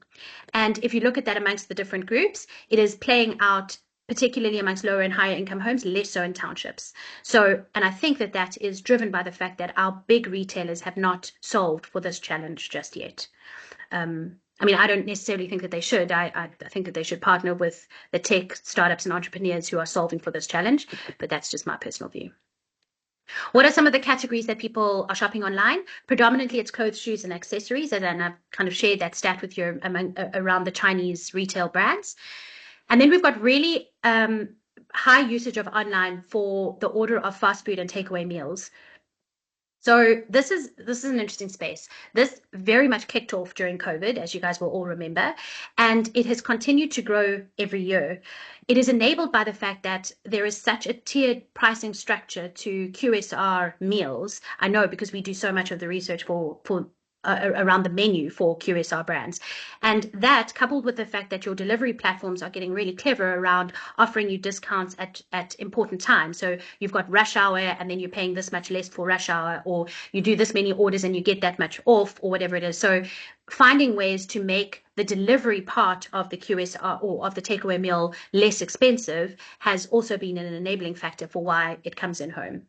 Speaker 2: And if you look at that amongst the different groups, it is playing out particularly amongst lower and higher income homes, less so in townships. So, and I think that is driven by the fact that our big retailers have not solved for this challenge just yet. I don't necessarily think that they should. I think that they should partner with the tech startups and entrepreneurs who are solving for this challenge, but that's just my personal view. What are some of the categories that people are shopping online? Predominantly, it's clothes, shoes, and accessories, and I've kind of shared that stat with you around the Chinese retail brands. And then we've got really high usage of online for the order of fast food and takeaway meals. So this is an interesting space. This very much kicked off during COVID, as you guys will all remember, and it has continued to grow every year. It is enabled by the fact that there is such a tiered pricing structure to QSR meals. I know because we do so much of the research for around the menu for QSR brands. And that, coupled with the fact that your delivery platforms are getting really clever around offering you discounts at important times. So you've got rush hour and then you're paying this much less for rush hour, or you do this many orders and you get that much off, or whatever it is. So finding ways to make the delivery part of the QSR or of the takeaway meal less expensive has also been an enabling factor for why it comes in home.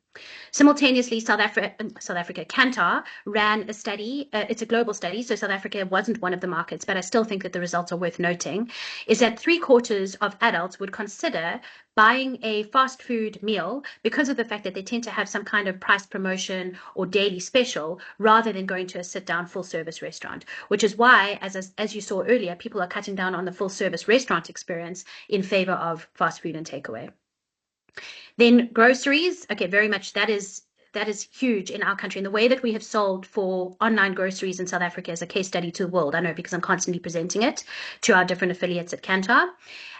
Speaker 2: Simultaneously, South Africa, Kantar ran a study. It's a global study, so South Africa wasn't one of the markets, but I still think that the results are worth noting, is that 3/4 of adults would consider buying a fast food meal because of the fact that they tend to have some kind of price promotion or daily special rather than going to a sit-down full-service restaurant, which is why, as you saw saw earlier, people are cutting down on the full service restaurant experience in favor of fast food and takeaway. Then groceries, okay, very much that is huge in our country. And the way that we have sold for online groceries in South Africa is a case study to the world. I know, because I'm constantly presenting it to our different affiliates at Kantar.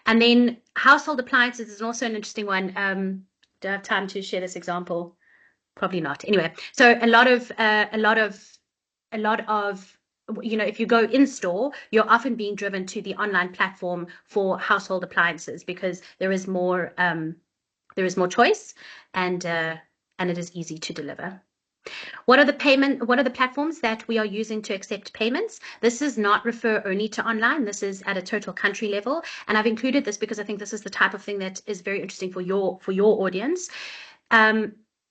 Speaker 2: And then household appliances is also an interesting one. Do I have time to share this example? Probably not. Anyway, so a lot of if you go in store, you're often being driven to the online platform for household appliances because there is more choice, and it is easy to deliver. What are the platforms that we are using to accept payments? This does not refer only to online. This is at a total country level. And I've included this because I think this is the type of thing that is very interesting for your audience.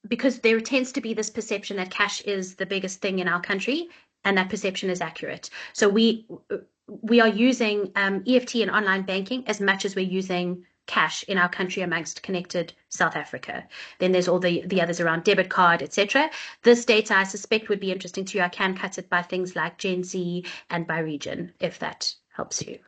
Speaker 2: Because there tends to be this perception that cash is the biggest thing in our country, and that perception is accurate. So we are using EFT and online banking as much as we're using cash in our country amongst connected South Africa. Then there's all the others around debit card, etc. This data I suspect would be interesting to you. I can cut it by things like Gen Z and by region, if that helps you.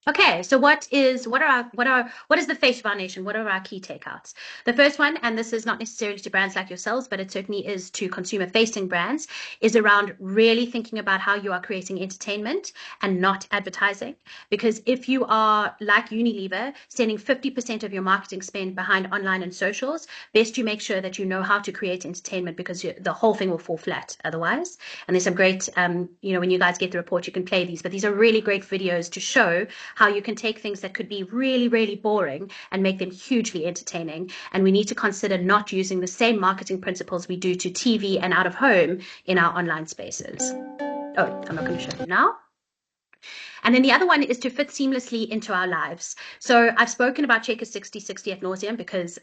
Speaker 2: Okay, so what is the face of our nation? What are our key takeouts? The first one, and this is not necessarily to brands like yourselves, but it certainly is to consumer-facing brands, is around really thinking about how you are creating entertainment and not advertising. Because if you are like Unilever, sending 50% of your marketing spend behind online and socials, best you make sure that you know how to create entertainment, because the whole thing will fall flat otherwise. And there's some great, when you guys get the report, you can play these, but these are really great videos to show how you can take things that could be really, really boring and make them hugely entertaining. And we need to consider not using the same marketing principles we do to TV and out of home in our online spaces. Oh, I'm not going to show you now. And then the other one is to fit seamlessly into our lives. So I've spoken about Checker 60/60 ad nauseum because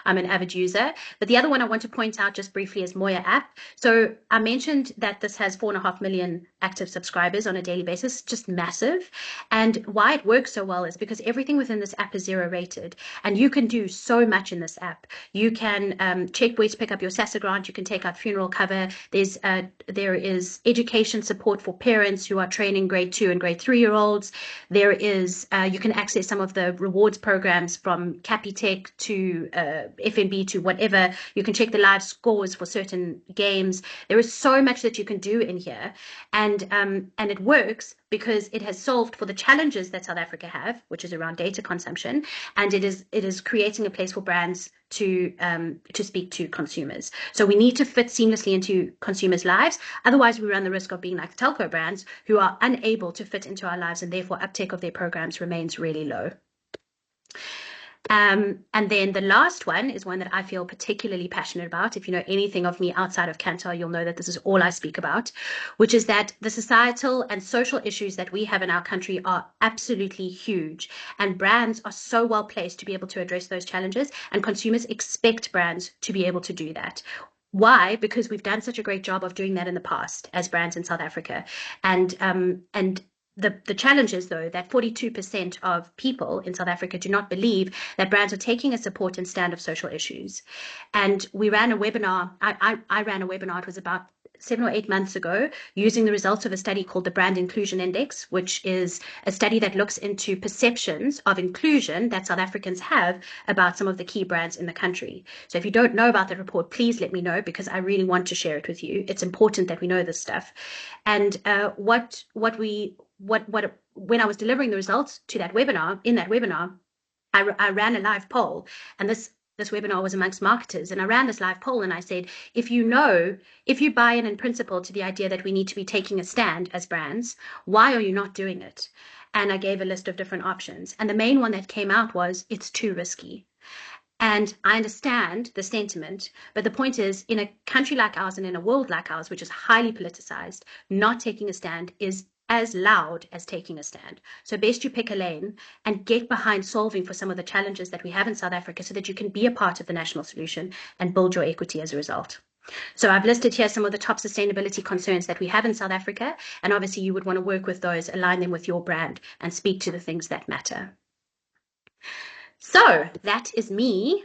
Speaker 2: I'm an avid user. But the other one I want to point out just briefly is Moya app. So I mentioned that this has 4.5 million active subscribers on a daily basis, just massive. And why it works so well is because everything within this app is 0 rated. And you can do so much in this app. You can check where to pick up your SASSA grant. You can take out funeral cover. There is education support for parents who are training grade 2 and grade 3-year-olds. There is, you can access some of the rewards programs from Capitec to FNB to whatever. You can check the live scores for certain games. There is so much that you can do in here. And it works because it has solved for the challenges that South Africa have, which is around data consumption. And it is creating a place for brands to speak to consumers. So we need to fit seamlessly into consumers' lives. Otherwise, we run the risk of being like the telco brands who are unable to fit into our lives, and therefore uptake of their programs remains really low. And then the last one is one that I feel particularly passionate about. If you know anything of me outside of Kantar, you'll know that this is all I speak about, which is that the societal and social issues that we have in our country are absolutely huge. And brands are so well placed to be able to address those challenges, and consumers expect brands to be able to do that. Why? Because we've done such a great job of doing that in the past as brands in South Africa. And the challenge is, though, that 42% of people in South Africa do not believe that brands are taking a support and stand of social issues. And we ran a webinar. I ran a webinar. It was about 7 or 8 months ago, using the results of a study called the Brand Inclusion Index, which is a study that looks into perceptions of inclusion that South Africans have about some of the key brands in the country. So if you don't know about the report, please let me know, because I really want to share it with you. It's important that we know this stuff. And when I was delivering the results to that webinar, I ran a live poll, and this webinar was amongst marketers, and I ran this live poll and I said, if you buy in principle to the idea that we need to be taking a stand as brands, why are you not doing it? And I gave a list of different options, and the main one that came out was, it's too risky. And I understand the sentiment, but the point is, in a country like ours and in a world like ours, which is highly politicized, not taking a stand is as loud as taking a stand. So best you pick a lane and get behind solving for some of the challenges that we have in South Africa, so that you can be a part of the national solution and build your equity as a result. So I've listed here some of the top sustainability concerns that we have in South Africa, and obviously you would want to work with those, align them with your brand, and speak to the things that matter. So that is me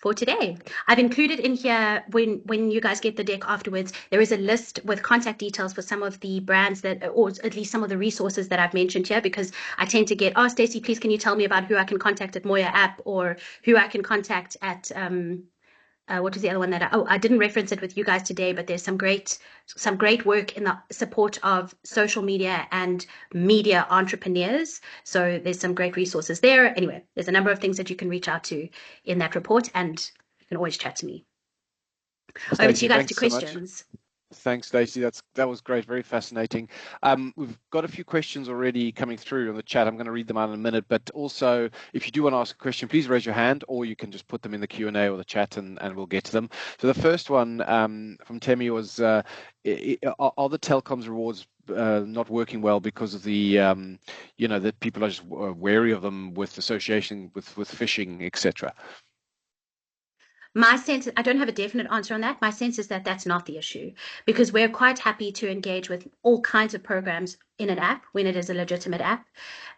Speaker 2: for today. I've included in here, when you guys get the deck afterwards, there is a list with contact details for some of the brands that, or at least some of the resources that I've mentioned here, because I tend to get, oh, Stacey, please can you tell me about who I can contact at Moya app, or who I can contact at what was the other one that I didn't reference it with you guys today, but there's some great work in the support of social media and media entrepreneurs. So there's some great resources there. Anyway, there's a number of things that you can reach out to in that report, and you can always chat to me.
Speaker 3: Stacey,
Speaker 2: over to you guys to
Speaker 3: so
Speaker 2: questions.
Speaker 3: Thanks, Stacey. That was great, very fascinating. We've got a few questions already coming through on the chat. I'm going to read them out in a minute, but also if you do want to ask a question, please raise your hand, or you can just put them in the Q&A or the chat, and we'll get to them. So the first one from Temi was, are the telecoms rewards not working well because of the, that people are just wary of them with association with phishing, etc.?
Speaker 2: My sense, I don't have a definite answer on that. My sense is that that's not the issue, because we're quite happy to engage with all kinds of programs in an app when it is a legitimate app.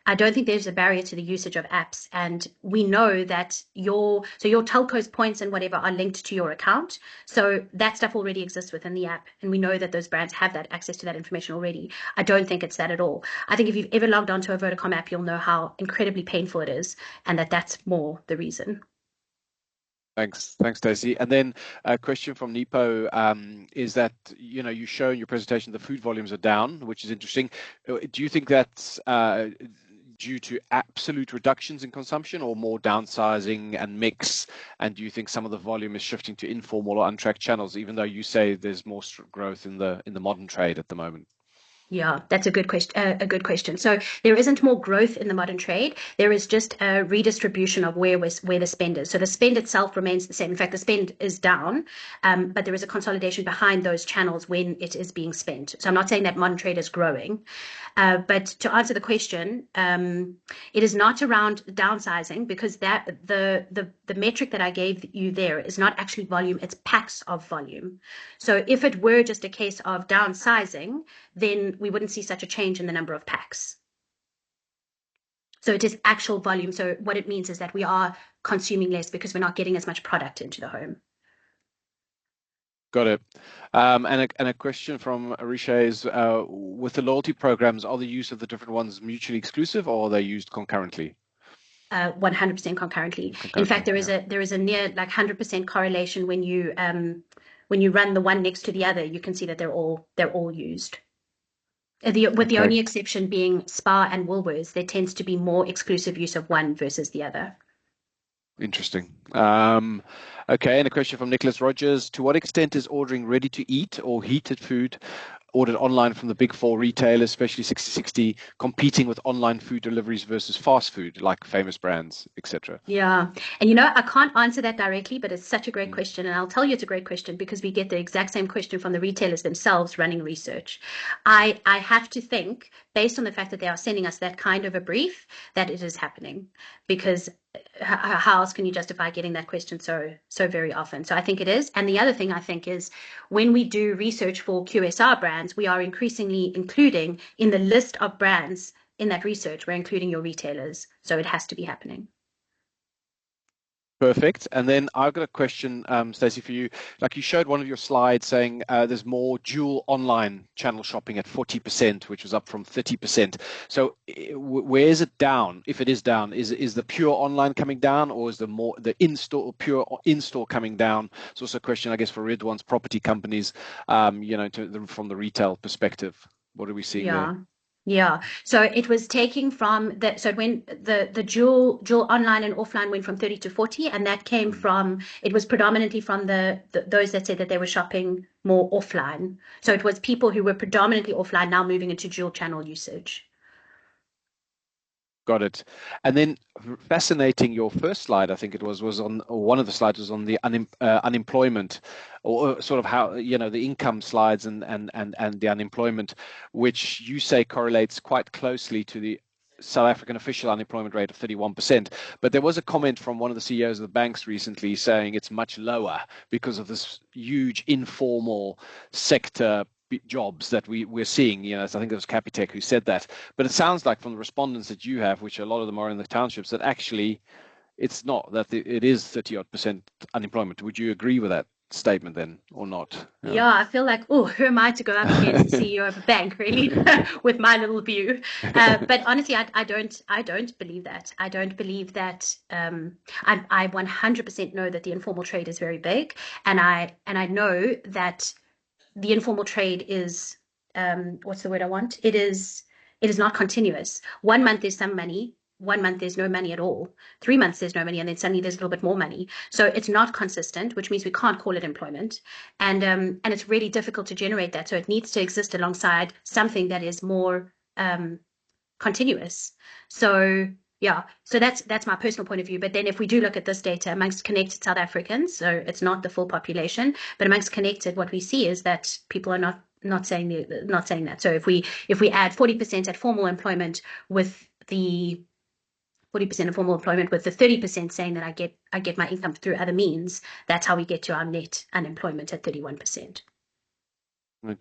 Speaker 2: I don't think there's a barrier to the usage of apps, and we know that your telco's points and whatever are linked to your account. So that stuff already exists within the app, and we know that those brands have that access to that information already. I don't think it's that at all. I think if you've ever logged onto a Vodacom app, you'll know how incredibly painful it is, and that's more the reason.
Speaker 3: Thanks, Stacey. And then a question from Nipo is that, you show in your presentation the food volumes are down, which is interesting. Do you think that's due to absolute reductions in consumption, or more downsizing and mix? And do you think some of the volume is shifting to informal or untracked channels, even though you say there's more growth in the modern trade at the moment?
Speaker 2: Yeah, that's a good question. So there isn't more growth in the modern trade. There is just a redistribution of where the spend is. So the spend itself remains the same. In fact, the spend is down, but there is a consolidation behind those channels when it is being spent. So I'm not saying that modern trade is growing, but to answer the question, it is not around downsizing, because that the metric that I gave you there is not actually volume; it's packs of volume. So if it were just a case of downsizing, then we wouldn't see such a change in the number of packs. So it is actual volume. So what it means is that we are consuming less because we're not getting as much product into the home.
Speaker 3: Got it. And a question from Arisha is, with the loyalty programs, are the use of the different ones mutually exclusive, or are they used concurrently?
Speaker 2: 100% concurrently. In fact, there is a near 100% correlation when you run the one next to the other. You can see that they're all used. With the only exception being Spar and Woolworths, there tends to be more exclusive use of one versus the other.
Speaker 3: Interesting. Okay, and a question from Nicholas Rogers. To what extent is ordering ready-to-eat or heated food ordered online from the big four retailers, especially 60/60, competing with online food deliveries versus fast food, like famous brands, etc.?
Speaker 2: Yeah. And I can't answer that directly, but it's such a great question. And I'll tell you it's a great question because we get the exact same question from the retailers themselves running research. I have to think, based on the fact that they are sending us that kind of a brief, that it is happening, because how else can you justify getting that question so very often? So I think it is. And the other thing I think is, when we do research for QSR brands, we are increasingly including in the list of brands in that research, we're including your retailers. So it has to be happening.
Speaker 3: Perfect. And then I've got a question, Stacey, for you. Like you showed one of your slides saying there's more dual online channel shopping at 40%, which was up from 30%. So where is it down? If it is down, is the pure online coming down, or is the pure in-store coming down? It's also a question, I guess, for Ridwaan's property companies, from the retail perspective. What are we seeing there?
Speaker 2: Yeah. So it was taking from when the dual online and offline went from 30 to 40, and that came from, it was predominantly from those that said that they were shopping more offline. So it was people who were predominantly offline now moving into dual channel usage.
Speaker 3: Got it. And then fascinating, your first slide, I think it was on, or one of the slides was on the unemployment, or sort of how, the income slides and the unemployment, which you say correlates quite closely to the South African official unemployment rate of 31%. But there was a comment from one of the CEOs of the banks recently saying it's much lower because of this huge informal sector jobs that we're seeing. I think it was Capitec who said that. But it sounds like from the respondents that you have, which a lot of them are in the townships, that actually it's not, that it is 30-odd% unemployment. Would you agree with that statement then, or not?
Speaker 2: Yeah, I feel like, oh, who am I to go up against the CEO of a bank, really, with my little view? But honestly, I don't believe that. I don't believe that. I 100% know that the informal trade is very big, and I know that the informal trade is, what's the word I want? It is not continuous. 1 month there's some money, 1 month there's no money at all. 3 months there's no money, and then suddenly there's a little bit more money. So it's not consistent, which means we can't call it employment, and it's really difficult to generate that. So it needs to exist alongside something that is more continuous. So yeah, so that's my personal point of view. But then if we do look at this data amongst connected South Africans, so it's not the full population, but amongst connected, what we see is that people are not saying that. So if we add 40% at formal employment with the 40% of formal employment with the 30% saying that I get my income through other means, that's how we get to our net unemployment at 31%.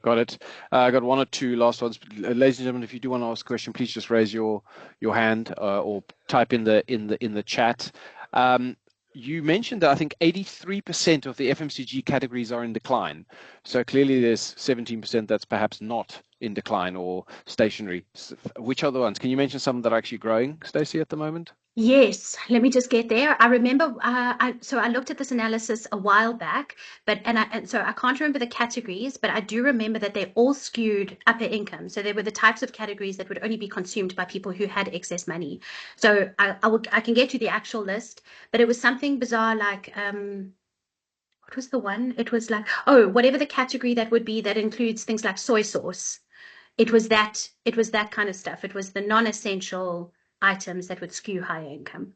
Speaker 3: Got it. I got one or two last ones. Ladies and gentlemen, if you do want to ask a question, please just raise your hand or type in the chat. You mentioned that I think 83% of the FMCG categories are in decline. So clearly there's 17% that's perhaps not in decline or stationary. Which are the ones? Can you mention some that are actually growing, Stacey, at the moment?
Speaker 2: Yes, let me just get there. I remember, so I looked at this analysis a while back, so I can't remember the categories, but I do remember that they all skewed upper income. So they were the types of categories that would only be consumed by people who had excess money. So I can get you the actual list, but it was something bizarre like, what was the one? It was like, oh, whatever the category that would be that includes things like soy sauce. It was that kind of stuff. It was the non-essential items that would skew higher income.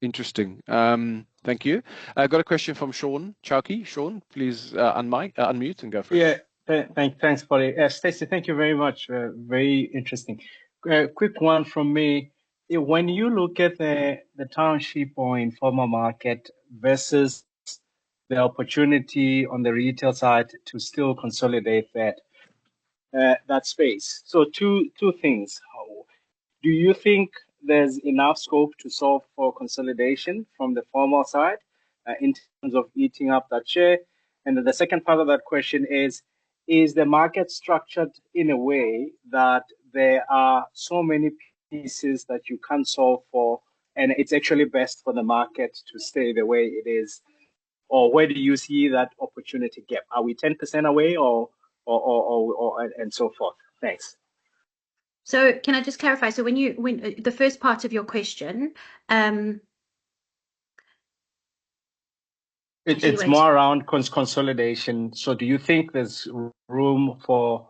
Speaker 3: Interesting. Thank you. I got a question from Sean Chowkey. Sean, please unmute and go for it.
Speaker 4: Yeah, thanks, Polly. Stacey, thank you very much. Very interesting. Quick one from me. When you look at the township or informal market versus the opportunity on the retail side to still consolidate that space. So two things. Do you think there's enough scope to solve for consolidation from the formal side in terms of eating up that share? And then the second part of that question is the market structured in a way that there are so many pieces that you can't solve for, and it's actually best for the market to stay the way it is? Or where do you see that opportunity gap? Are we 10% away or and so forth? Thanks.
Speaker 2: So can I just clarify? So when the first part of your question,
Speaker 4: it's more around consolidation. So do you think there's room for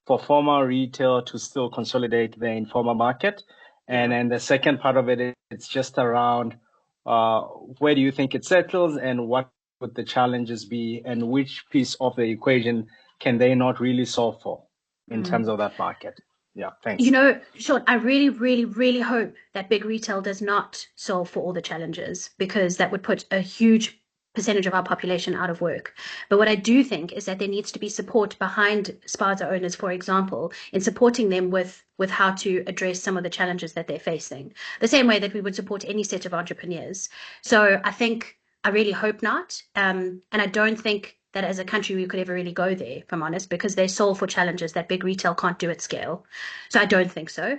Speaker 4: formal retail to still consolidate the informal market? And then the second part of it, it's just around where do you think it settles and what would the challenges be and which piece of the equation can they not really solve for in terms of that market? Yeah, thanks.
Speaker 2: You know, Sean, I really, really, really hope that big retail does not solve for all the challenges, because that would put a huge percentage of our population out of work. But what I do think is that there needs to be support behind spaza owners, for example, in supporting them with how to address some of the challenges that they're facing, the same way that we would support any set of entrepreneurs. So I really hope not. And I don't think that as a country we could ever really go there, if I'm honest, because they solve for challenges that big retail can't do at scale. So I don't think so.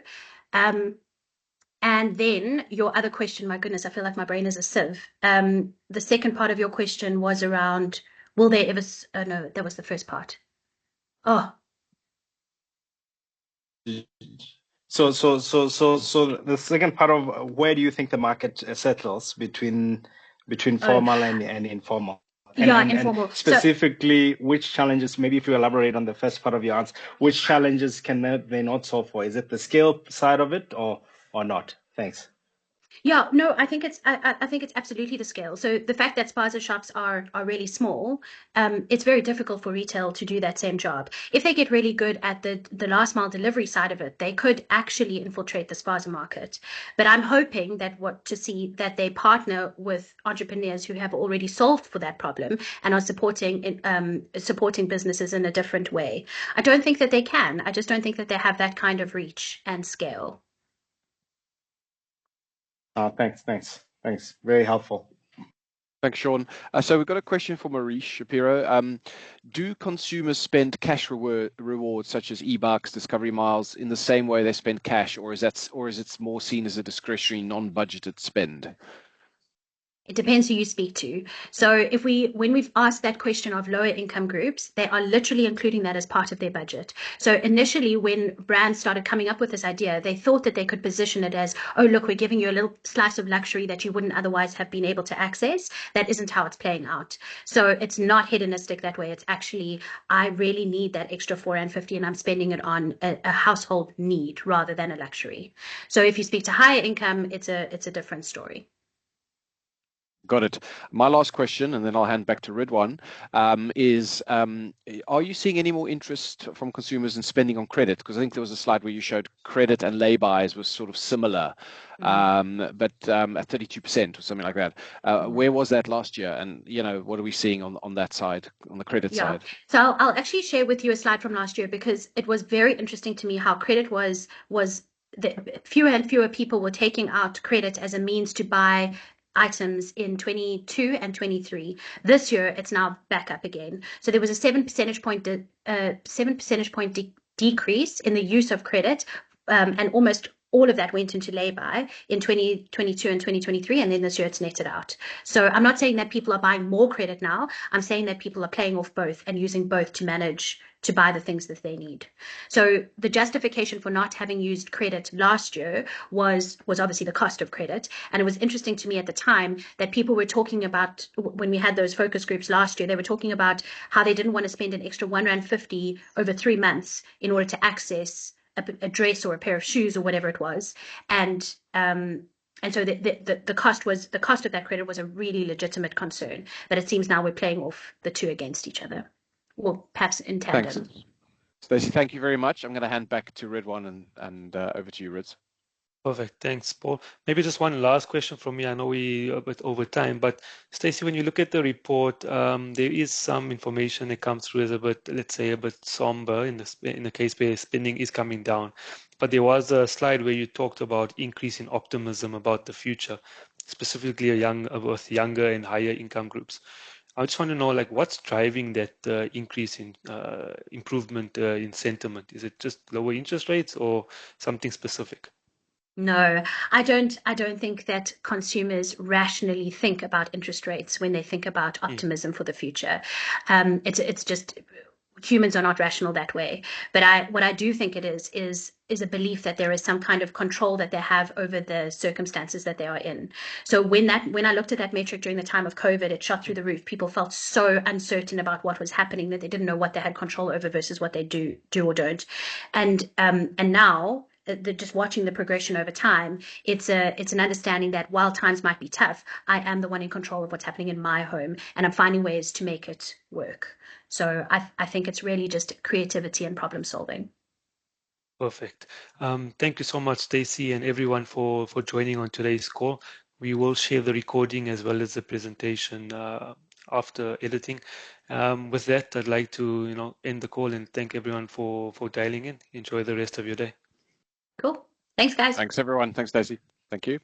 Speaker 2: And then your other question, my goodness, I feel like my brain is a sieve. The second part of your question was around, will there ever, no, that was the first part. Oh.
Speaker 4: So the second part of where do you think the market settles between formal and informal?
Speaker 2: Informal.
Speaker 4: And specifically, which challenges, maybe if you elaborate on the first part of your answer, which challenges can they not solve for? Is it the scale side of it or not? Thanks.
Speaker 2: Yeah, no, I think it's absolutely the scale. So the fact that spaza shops are really small, it's very difficult for retail to do that same job. If they get really good at the last mile delivery side of it, they could actually infiltrate the spaza market. But I'm hoping that they partner with entrepreneurs who have already solved for that problem and are supporting businesses in a different way. I don't think that they can. I just don't think that they have that kind of reach and scale.
Speaker 4: Thanks. Very helpful.
Speaker 3: Thanks, Sean. So we've got a question for Maurice Shapiro. Do consumers spend cash rewards such as e-bucks, Discovery Miles in the same way they spend cash, or is it more seen as a discretionary, non-budgeted spend?
Speaker 2: It depends who you speak to. So when we've asked that question of lower income groups, they are literally including that as part of their budget. So initially, when brands started coming up with this idea, they thought that they could position it as, oh, look, we're giving you a little slice of luxury that you wouldn't otherwise have been able to access. That isn't how it's playing out. So it's not hedonistic that way. It's actually, I really need that extra $4.50 and I'm spending it on a household need rather than a luxury. So if you speak to higher income, it's a different story.
Speaker 3: Got it. My last question, and then I'll hand back to Ridwaan, is are you seeing any more interest from consumers in spending on credit? Because I think there was a slide where you showed credit and lay-bys was sort of similar, but at 32% or something like that. Where was that last year? And, what are we seeing on that side, on the credit side?
Speaker 2: So I'll actually share with you a slide from last year because it was very interesting to me how credit was fewer and fewer people were taking out credit as a means to buy items in 22 and 23. This year, it's now back up again. So there was a 7 percentage point decrease in the use of credit, and almost all of that went into lay-by in 2022 and 2023, and then this year it's netted out. So I'm not saying that people are buying more credit now. I'm saying that people are playing off both and using both to manage to buy the things that they need. So the justification for not having used credit last year was obviously the cost of credit. And it was interesting to me at the time that people were talking about, when we had those focus groups last year, they were talking about how they didn't want to spend an extra $1.50 over 3 months in order to access a dress or a pair of shoes or whatever it was. And so the cost of that credit was a really legitimate concern. But it seems now we're playing off the two against each other. Well, perhaps in tandem.
Speaker 3: Thanks. Stacey, thank you very much. I'm going to hand back to Ridwaan and over to you, Rids.
Speaker 1: Perfect. Thanks, Paul. Maybe just one last question from me. I know we're a bit over time, but Stacey, when you look at the report, there is some information that comes through as a bit, let's say, a bit somber in the case where spending is coming down. But there was a slide where you talked about increasing optimism about the future, specifically with younger and higher income groups. I just want to know, what's driving that increase in improvement in sentiment? Is it just lower interest rates or something specific?
Speaker 2: No, I don't think that consumers rationally think about interest rates when they think about optimism for the future. It's just humans are not rational that way. But what I do think it is a belief that there is some kind of control that they have over the circumstances that they are in. So when I looked at that metric during the time of COVID, it shot through the roof. People felt so uncertain about what was happening that they didn't know what they had control over versus what they do or don't. And now, just watching the progression over time, it's an understanding that while times might be tough, I am the one in control of what's happening in my home, and I'm finding ways to make it work. So I think it's really just creativity and problem solving.
Speaker 1: Perfect. Thank you so much, Stacey, and everyone for joining on today's call. We will share the recording as well as the presentation after editing. With that, I'd like to end the call and thank everyone for dialing in. Enjoy the rest of your day.
Speaker 2: Cool. Thanks, guys.
Speaker 3: Thanks, everyone. Thanks, Stacey. Thank you.